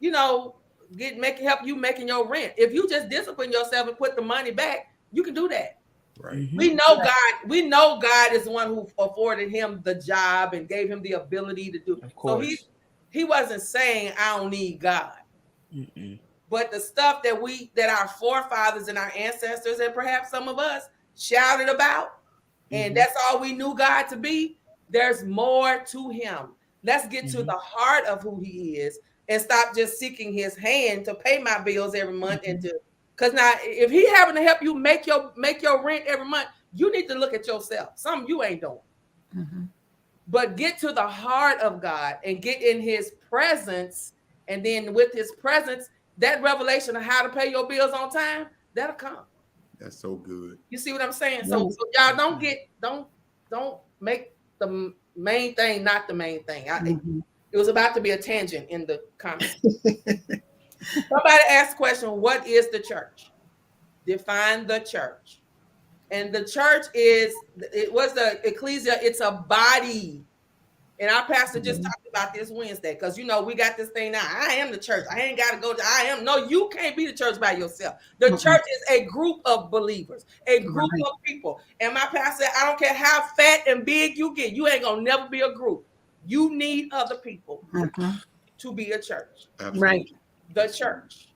help you making your rent. If you just discipline yourself and put the money back, you can do that. Right. We know God. We know God is the one who afforded him the job and gave him the ability to do. Of course. So he wasn't saying I don't need God. But the stuff that our forefathers and our ancestors and perhaps some of us shouted about, and that's all we knew God to be, there's more to him. Let's get to the heart of who he is and stop just seeking his hand to pay my bills every month because now if he having to help you make your rent every month, you need to look at yourself. Something you ain't doing. But get to the heart of God and get in his presence, and then with his presence, that revelation of how to pay your bills on time, that'll come. That's so good. You see what I'm saying? So y'all don't make the main thing not the main thing. It was about to be a tangent in the comments. Somebody asked the question, what is the church? Define the church. And the church was the ecclesia. It's a body. And our pastor just talked about this Wednesday, because we got this thing now. I am the church. I ain't got to go to No, you can't be the church by yourself. The church is a group of believers, a group of people. And my pastor said, I don't care how fat and big you get, you ain't gonna never be a group. You need other people to be a church. Absolutely. Right. The church.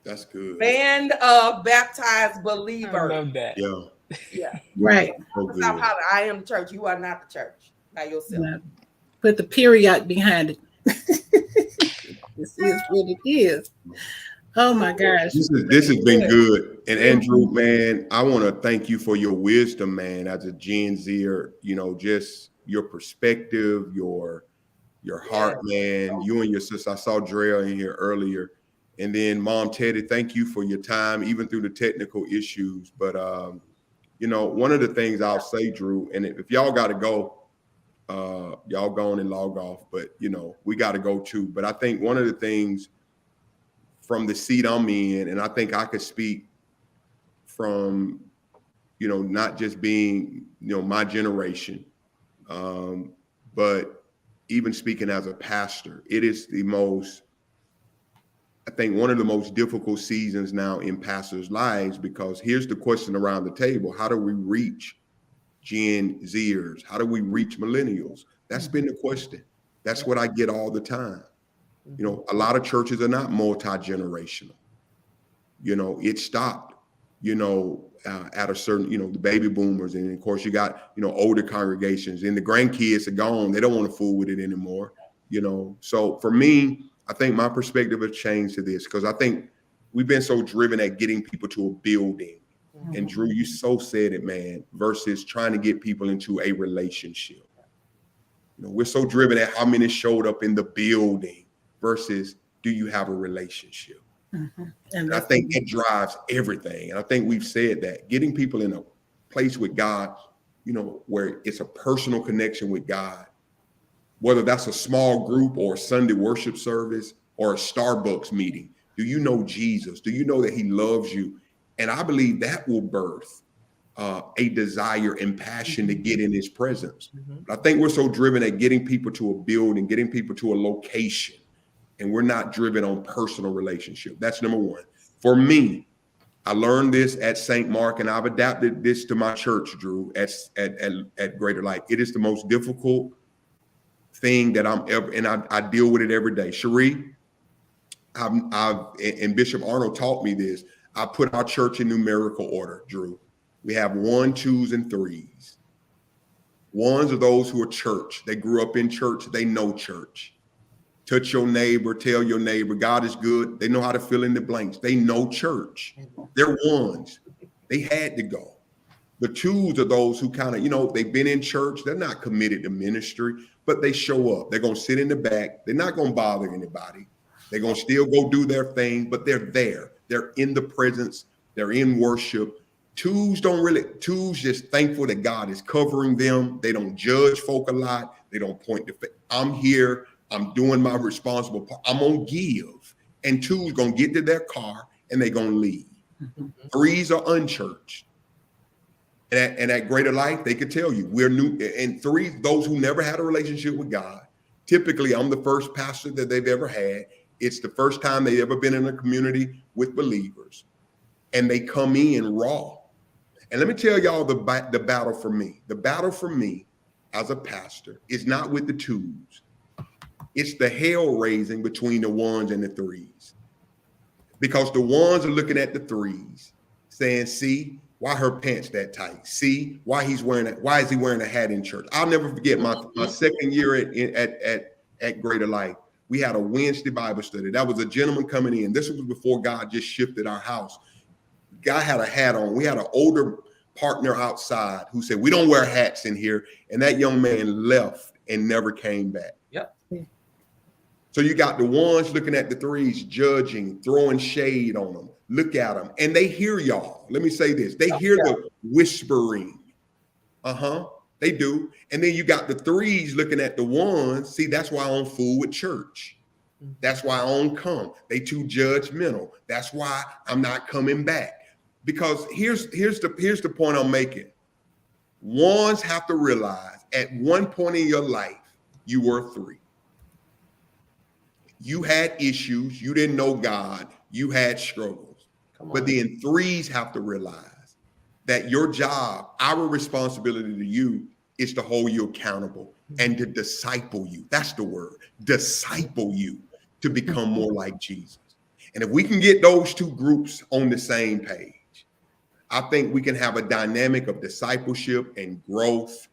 That's good. Band of baptized believers. I love that. Yeah. Right. So Stop hollering, I am the church. You are not the church by yourself. Yeah. Put the period behind it. This is what it is. Oh my gosh. This has been good. And Andrew, man, I want to thank you for your wisdom, man, as a Gen Zer, just your perspective, your heart, man. You and your sister, I saw Drea in here earlier. And then Mom Teddy, thank you for your time, even through the technical issues. But, one of the things I'll say, Drew, and if y'all got to go, y'all go on and log off, but, we got to go too. But I think one of the things from the seat I'm in, and I think I could speak from, not just being, my generation, but even speaking as a pastor, it is I think one of the most difficult seasons now in pastors' lives, because here's the question around the table: how do we reach Gen Zers? How do we reach millennials? That's been the question. That's what I get all the time. A lot of churches are not multi-generational. It stopped, at a certain, the baby boomers. And of course you got, older congregations, and the grandkids are gone. They don't want to fool with it anymore, So for me, I think my perspective has changed to this, because I think we've been so driven at getting people to a building. And Drew, you so said it, man, versus trying to get people into a relationship. We're so driven at how many showed up in the building versus do you have a relationship? And I think it drives everything. And I think we've said that getting people in a place with God, where it's a personal connection with God, whether that's a small group or a Sunday worship service or a Starbucks meeting. Do you know Jesus? Do you know that he loves you? And I believe that will birth a desire and passion to get in his presence. But I think we're so driven at getting people to a building, getting people to a location, and we're not driven on personal relationship. That's number one. For me, I learned this at St. Mark, and I've adapted this to my church, Drew, at Greater Light. It is the most difficult thing that I'm ever, and I deal with it every day. Cherie, and Bishop Arnold taught me this. I put our church in numerical order, Drew. We have 1, 2s, and 3s. Ones are those who are church. They grew up in church. They know church. Touch your neighbor, tell your neighbor, God is good. They know how to fill in the blanks. They know church. They're ones. They had to go. The 2s are those who kind of, they've been in church. They're not committed to ministry, but they show up. They're going to sit in the back. They're not going to bother anybody. They're going to still go do their thing, but they're there. They're in the presence. They're in worship. 2s just thankful that God is covering them. They don't judge folk a lot. They don't point the finger. I'm here. I'm doing my responsible part. I'm going to give. And 2s going to get to their car and they're going to leave. 3s are unchurched. And at Greater Life, they could tell you we're new. And 3, those who never had a relationship with God. Typically, I'm the first pastor that they've ever had. It's the first time they've ever been in a community with believers. And they come in raw. And let me tell y'all the battle for me. The battle for me as a pastor is not with the 2s. It's the hell raising between the 1s and the 3s. Because the 1s are looking at the 3s saying, see, why her pants that tight? See, why is he wearing a hat in church? I'll never forget my second year at Greater Life. We had a Wednesday Bible study. That was a gentleman coming in. This was before God just shifted our house. Guy had a hat on. We had an older partner outside who said, we don't wear hats in here. And that young man left and never came back. Yep. So you got the 1s looking at the 3s, judging, throwing shade on them. Look at them. And they hear y'all. Let me say this. They hear the whispering. They do. And then you got the 3s looking at the 1s. See, that's why I don't fool with church. That's why I don't come. They too judgmental. That's why I'm not coming back. Because here's the point I'm making. 1s have to realize at one point in your life, you were 3. You had issues. You didn't know God. You had struggles. But then 3s have to realize that your job, our responsibility to you is to hold you accountable and to disciple you. That's the word. Disciple you to become more like Jesus. And if we can get those 2 groups on the same page, I think we can have a dynamic of discipleship and growth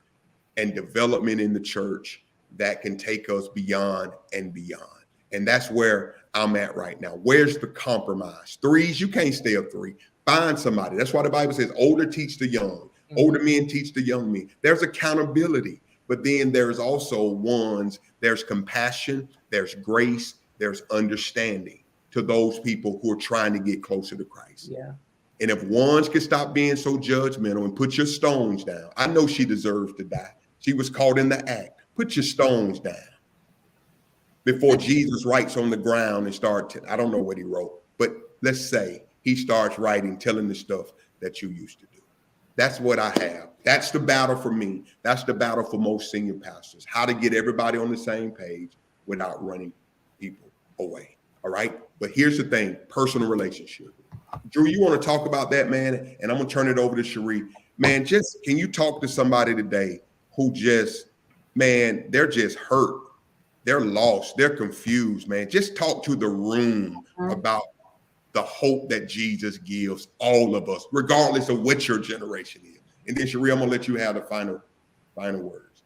and development in the church that can take us beyond and beyond. And that's where I'm at right now. Where's the compromise? 3s, you can't stay a 3. Find somebody. That's why the Bible says older teach the young. Older men teach the young men. There's accountability, but then there's also 1s. There's compassion, there's grace, there's understanding to those people who are trying to get closer to Christ. Yeah. And if 1s can stop being so judgmental and put your stones down. I know she deserves to die. She was caught in the act. Put your stones down. Before Jesus writes on the ground and I don't know what he wrote, but let's say he starts writing, telling the stuff that you used to do. That's what I have. That's the battle for me. That's the battle for most senior pastors. How to get everybody on the same page without running people away. All right. But here's the thing, personal relationship. Drew, you want to talk about that, man? And I'm going to turn it over to Cherie. Man, can you talk to somebody today who they're just hurt. They're lost. They're confused, man. Just talk to the room about the hope that Jesus gives all of us, regardless of what your generation is. And then, Cherie, I'm going to let you have the final words.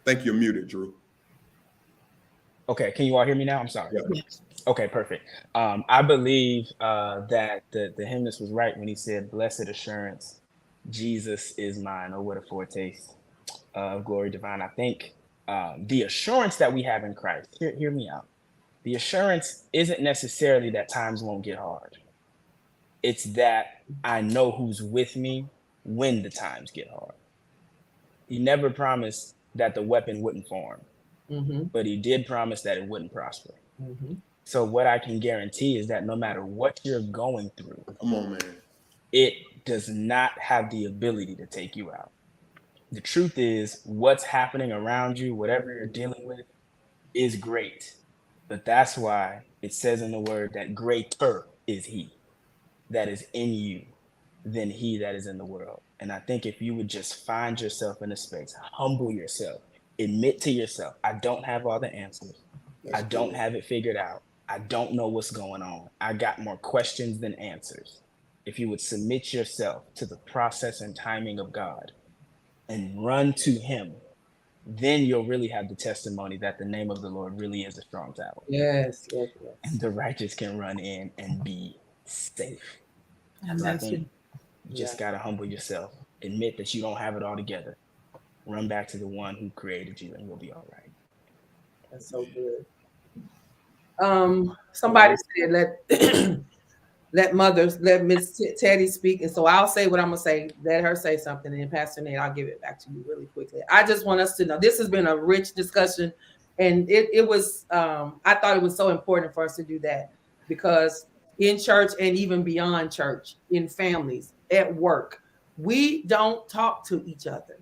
Think you're muted, Drew. Okay, can you all hear me now? I'm sorry. Yeah. Okay, perfect. I believe that the hymnist was right when he said, "Blessed assurance, Jesus is mine." Oh, what a foretaste of glory divine. I think the assurance that we have in Christ, hear me out. The assurance isn't necessarily that times won't get hard. It's that I know who's with me when the times get hard. He never promised that the weapon wouldn't form, but he did promise that it wouldn't prosper. So what I can guarantee is that no matter what you're going through, come on, man, it does not have the ability to take you out. The truth is, what's happening around you, whatever you're dealing with, is great. But that's why it says in the word that greater is he that is in you than he that is in the world. And I think if you would just find yourself in a space, humble yourself, admit to yourself, I don't have all the answers. That's I don't good. have it figured out. I don't know what's going on. I got more questions than answers. If you would submit yourself to the process and timing of God and run to him, then you'll really have the testimony that the name of the Lord really is a strong tower. Yes, yes, yes. And the righteous can run in and be safe. And So I that's think it. you just got to humble yourself, admit that you don't have it all together, run back to the one who created you, and you'll be all right. That's so good. Somebody said let Miss Teddy speak, and so I'll say what I'm gonna say. Let her say something, and then Pastor Nate, I'll give it back to you really quickly. I just want us to know this has been a rich discussion, and it was. I thought it was so important for us to do that because in church and even beyond church, in families, at work, we don't talk to each other.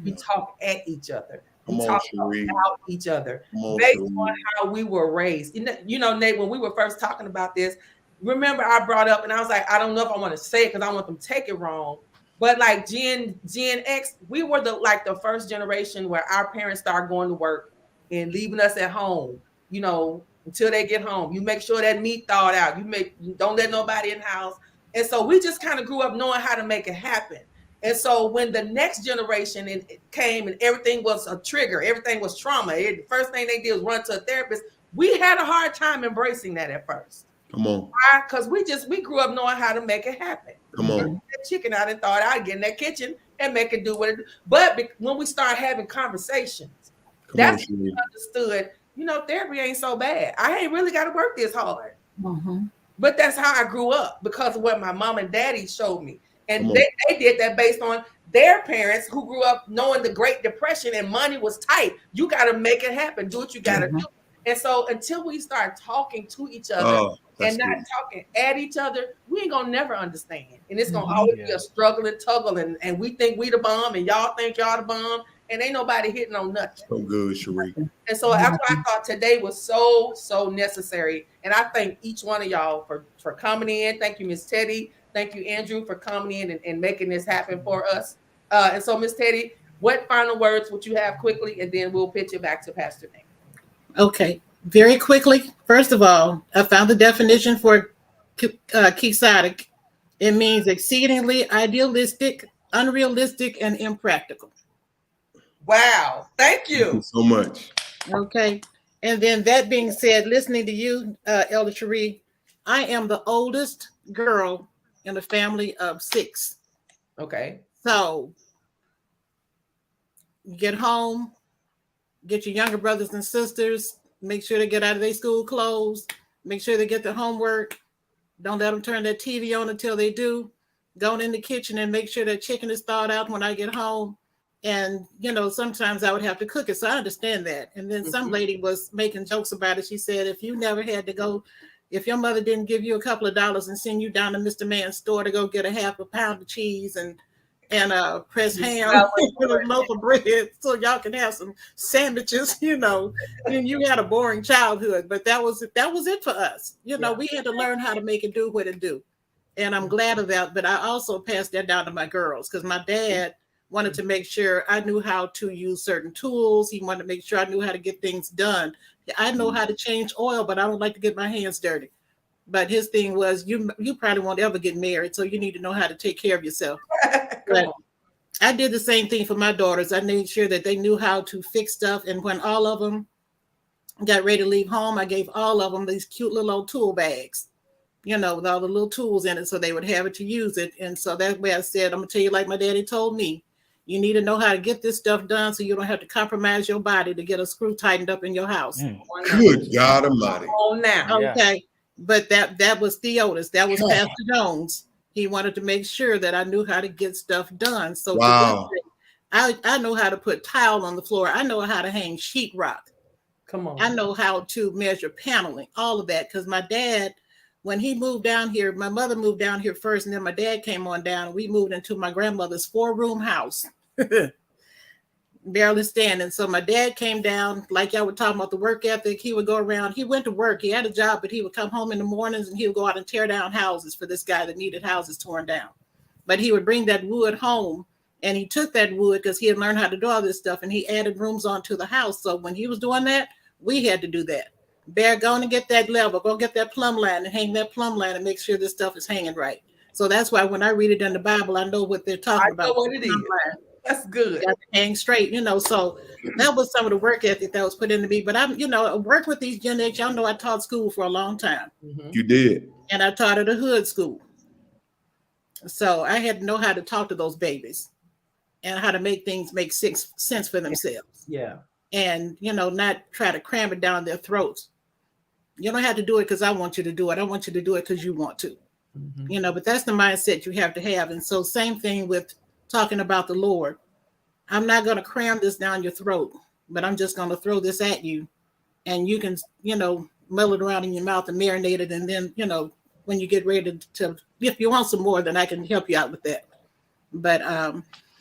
We talk at each other. We Come on, talk Cherie. about each other Come on, based Cherie. on how we were raised. You know, Nate, when we were first talking about this, remember I brought up and I was like, I don't know if I want to say it because I want them to take it wrong. But like Gen X, we were the first generation where our parents started going to work and leaving us at home, you know, until they get home. You make sure that meat thawed out. You don't let nobody in the house. And so we just kind of grew up knowing how to make it happen. And so when the next generation it came and everything was a trigger, everything was trauma. The first thing they did was run to a therapist. We had a hard time embracing that at first. Come on. Why? Because we grew up knowing how to make it happen. Come on. That chicken out and thought I'd get in that kitchen and make it do what it do. But when we start having conversations, that's when we understood, you know, therapy ain't so bad. I ain't really got to work this hard. But that's how I grew up because of what my mom and daddy showed me. And they did that based on their parents who grew up knowing the Great Depression and money was tight. You got to make it happen. Do what you got to do. And so until we start talking to each other and not talking at each other, we ain't going to never understand. And it's going to always be a struggle and tuggle. And we think we the bomb and y'all think y'all the bomb. And ain't nobody hitting on nothing. So good, Cherie. And so that's why I thought today was so, so necessary. And I thank each one of y'all for coming in. Thank you, Miss Teddy. Thank you, Andrew, for coming in and making this happen for us. And so, Miss Teddy, what final words would you have quickly? And then we'll pitch it back to Pastor Nate. Okay, very quickly. First of all, I found the definition for quixotic. It means exceedingly idealistic, unrealistic, and impractical. Wow, thank you. Thank you so much. Okay, and then that being said, listening to you, Elder Cherie, I am the oldest girl in a family of 6. Okay. So you get home, get your younger brothers and sisters, make sure they get out of their school clothes, make sure they get their homework. Don't let them turn their TV on until they do. Go in the kitchen and make sure that chicken is thawed out when I get home. And, you know, sometimes I would have to cook it. So I understand that. And then some lady was making jokes about it. She said, if you never had to go, if your mother didn't give you a couple of dollars and send you down to Mr. Man's store to go get a half a pound of cheese and pressed ham with a loaf of bread so y'all can have some sandwiches, you know, and you had a boring childhood. But that was it for us. You know, we had to learn how to make it do what it do. And I'm glad of that. But I also passed that down to my girls because my dad wanted to make sure I knew how to use certain tools. He wanted to make sure I knew how to get things done. I know how to change oil, but I don't like to get my hands dirty. But his thing was, you probably won't ever get married, so you need to know how to take care of yourself. But I did the same thing for my daughters. I made sure that they knew how to fix stuff. And when all of them got ready to leave home, I gave all of them these cute little old tool bags, you know, with all the little tools in it so they would have it to use it. And so that way I said, I'm going to tell you like my daddy told me, you need to know how to get this stuff done so you don't have to compromise your body to get a screw tightened up in your house. Good God Almighty. Oh, now. Okay. But that was Theotis. That was Pastor Jones. He wanted to make sure that I knew how to get stuff done. So wow. I know how to put tile on the floor. I know how to hang sheetrock. Come on. I know how to measure paneling, all of that. Because my dad, when he moved down here, my mother moved down here first, and then my dad came on down. And we moved into my grandmother's 4-room house. barely standing. So my dad came down, like y'all were talking about the work ethic. He would go around. He went to work. He had a job, but he would come home in the mornings and he would go out and tear down houses for this guy that needed houses torn down. But he would bring that wood home, and he took that wood because he had learned how to do all this stuff, and he added rooms onto the house. So when he was doing that, we had to do that. Bear, go and get that level, go get that plumb line and hang that plumb line and make sure this stuff is hanging right. So that's why when I read it in the Bible, I know what they're talking about. I know what it is. That's good. Got to hang straight, so that was some of the work ethic that was put into me. But I'm, work with these Gen X. Y'all know I taught school for a long time. You did. And I taught at a hood school. So I had to know how to talk to those babies and how to make things make sense for themselves. Yeah. And, not try to cram it down their throats. You don't have to do it because I want you to do it. I want you to do it because you want to. But that's the mindset you have to have. And so same thing with talking about the Lord. I'm not going to cram this down your throat, but I'm just going to throw this at you. And you can, mull it around in your mouth and marinate it. And then, when you get ready to, if you want some more, then I can help you out with that. But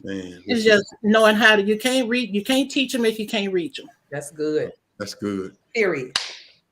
it's just knowing how to, you can't teach them if you can't reach them. That's good. That's good. Period.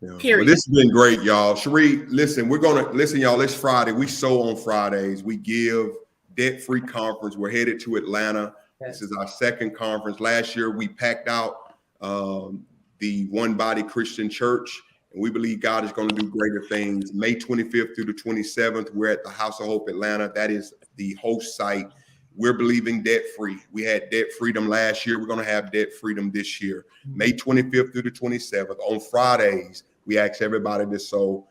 Yeah. Period. Well, this has been great, y'all. Cherie, listen, y'all. It's Friday. We sow on Fridays. We give debt-free conference. We're headed to Atlanta. Yes. This is our second conference. Last year, we packed out the One Body Christian Church, and we believe God is going to do greater things. May 25th through the 27th, we're at the House of Hope Atlanta. That is the host site. We're believing debt-free. We had debt freedom last year. We're going to have debt freedom this year. May 25th through the 27th. On Fridays, we ask everybody to sow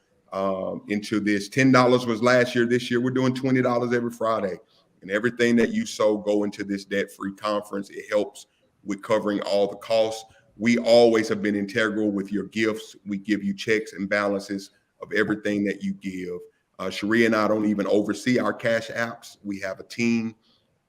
into this. $10 was last year. This year, we're doing $20 every Friday. And everything that you sow go into this debt-free conference. It helps with covering all the costs. We always have been integral with your gifts. We give you checks and balances of everything that you give. Cherie and I don't even oversee our cash apps. We have a team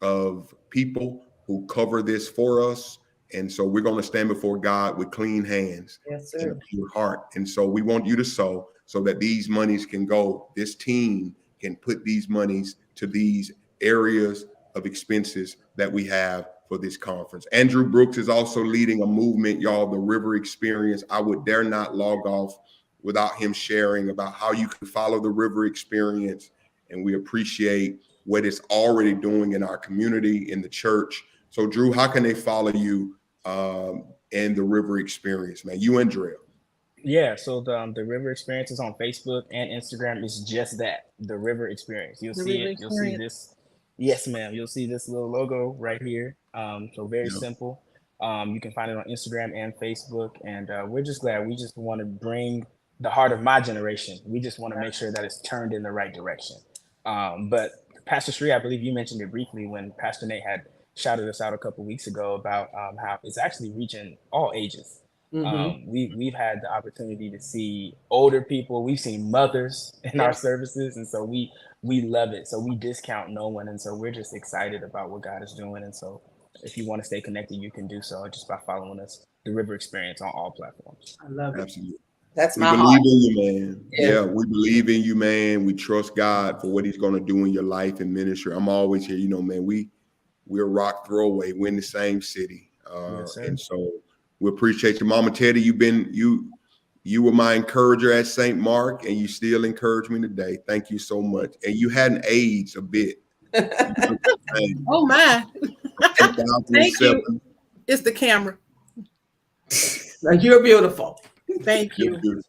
of people who cover this for us. And so we're going to stand before God with clean hands and a pure heart. And so we want you to sow so that these monies can go. This team can put these monies to these areas of expenses that we have for this conference. Andrew Brooks is also leading a movement, y'all, the River Experience. I would dare not log off without him sharing about how you can follow the River Experience. And we appreciate what it's already doing in our community, in the church. So Drew, how can they follow you and the River Experience, man? You and Drew. Yeah, so the River Experience is on Facebook and Instagram. It's just that, the River Experience. You'll see it. You'll see this. Yes, ma'am. You'll see this little logo right here. So very simple. You can find it on Instagram and Facebook. And we're just glad. We just want to bring the heart of my generation. We just want to make sure that it's turned in the right direction. But Pastor Sri, I believe you mentioned it briefly when Pastor Nate had shouted us out a couple of weeks ago about how it's actually reaching all ages. We've had the opportunity to see older people. We've seen mothers in our services, and so we love it. So we discount no one, and so we're just excited about what God is doing. And so if you want to stay connected, you can do so just by following us, the River Experience, on all platforms. I love it. Absolutely. That's my heart. We believe in you, man. Yeah, we believe in you, man. We trust God for what he's going to do in your life and ministry. I'm always here, man. We're rock throwaway. We're in the same city. And so we appreciate you. Mama Teddy, you were my encourager at St. Mark, and you still encourage me today. Thank you so much. And you hadn't aged a bit. Oh, my. Thank you. It's the camera. You're beautiful. Thank you.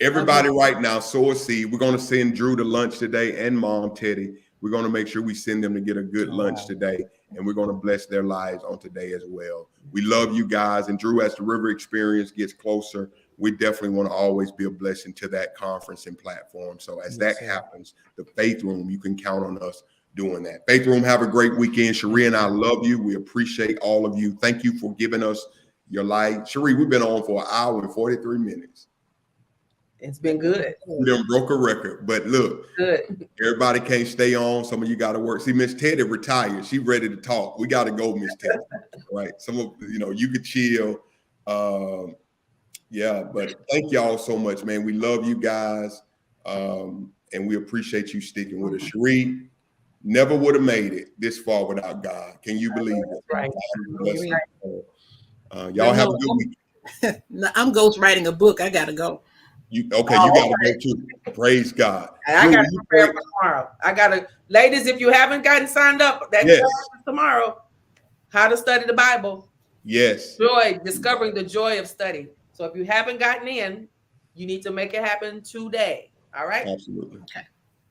Everybody right now, sow a seed. We're going to send Drew to lunch today and Mom Teddy. We're going to make sure we send them to get a good lunch today, and we're going to bless their lives on today as well. We love you guys. And Drew, as the River Experience gets closer, we definitely want to always be a blessing to that conference and platform. So as that happens, the Faith Room, you can count on us doing that. Faith Room, have a great weekend. Cherie and I love you. We appreciate all of you. Thank you for giving us your light. Cherie, we've been on for 1 hour and 43 minutes. It's been good. We done broke a record, but look, everybody can't stay on. Some of you got to work. See, Miss Teddy retired. She ready to talk. We got to go, Miss Teddy. Right? Some of you could chill. But thank y'all so much, man. We love you guys, and we appreciate you sticking with us. Cherie never would have made it this far without God. Can you believe it? Right. Y'all have a good week. I'm ghostwriting a book. I gotta go. You gotta go too. Praise God. I gotta prepare for tomorrow. Ladies, if you haven't gotten signed up, that class is tomorrow. How to study the Bible. Yes. Discovering the joy of study. So if you haven't gotten in, you need to make it happen today. All right. Absolutely. Okay.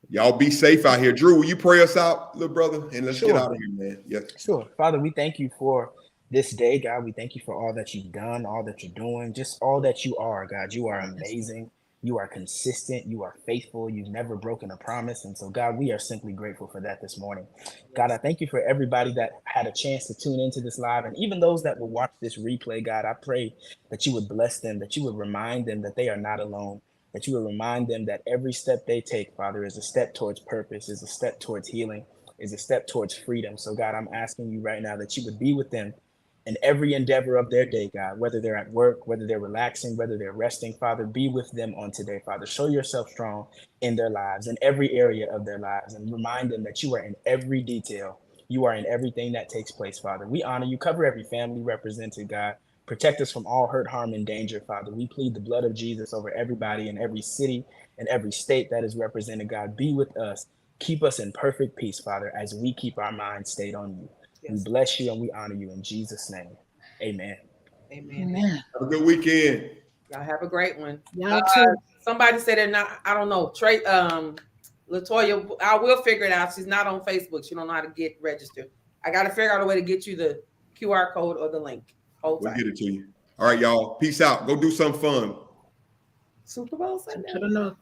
Y'all be safe out here. Drew, will you pray us out, little brother? And let's get out of here, man. Yes. Sure. Father, we thank you for this day, God. We thank you for all that you've done, all that you're doing, just all that you are, God. You are amazing. You are consistent. You are faithful. You've never broken a promise. And so, God, we are simply grateful for that this morning. God, I thank you for everybody that had a chance to tune into this live. And even those that will watch this replay, God, I pray that you would bless them, that you would remind them that they are not alone, that you would remind them that every step they take, Father, is a step towards purpose, is a step towards healing, is a step towards freedom. So, God, I'm asking you right now that you would be with them in every endeavor of their day, God, whether they're at work, whether they're relaxing, whether they're resting, Father, be with them on today, Father. Show yourself strong in their lives, in every area of their lives, and remind them that you are in every detail. You are in everything that takes place, Father. We honor you. Cover every family represented, God. Protect us from all hurt, harm, and danger, Father. We plead the blood of Jesus over everybody in every city and every state that is represented, God. Be with us. Keep us in perfect peace, Father, as we keep our minds stayed on you. Yes. We bless you and we honor you in Jesus' name. Amen. Amen. Have a good weekend. Y'all have a great one. Y'all too. Somebody said they're not, I don't know, Latoya, I will figure it out. She's not on Facebook. She don't know how to get registered. I got to figure out a way to get you the QR code or the link. We'll get it to you. All right, y'all. Peace out. Go do something fun. Super Bowl Sunday. I don't know.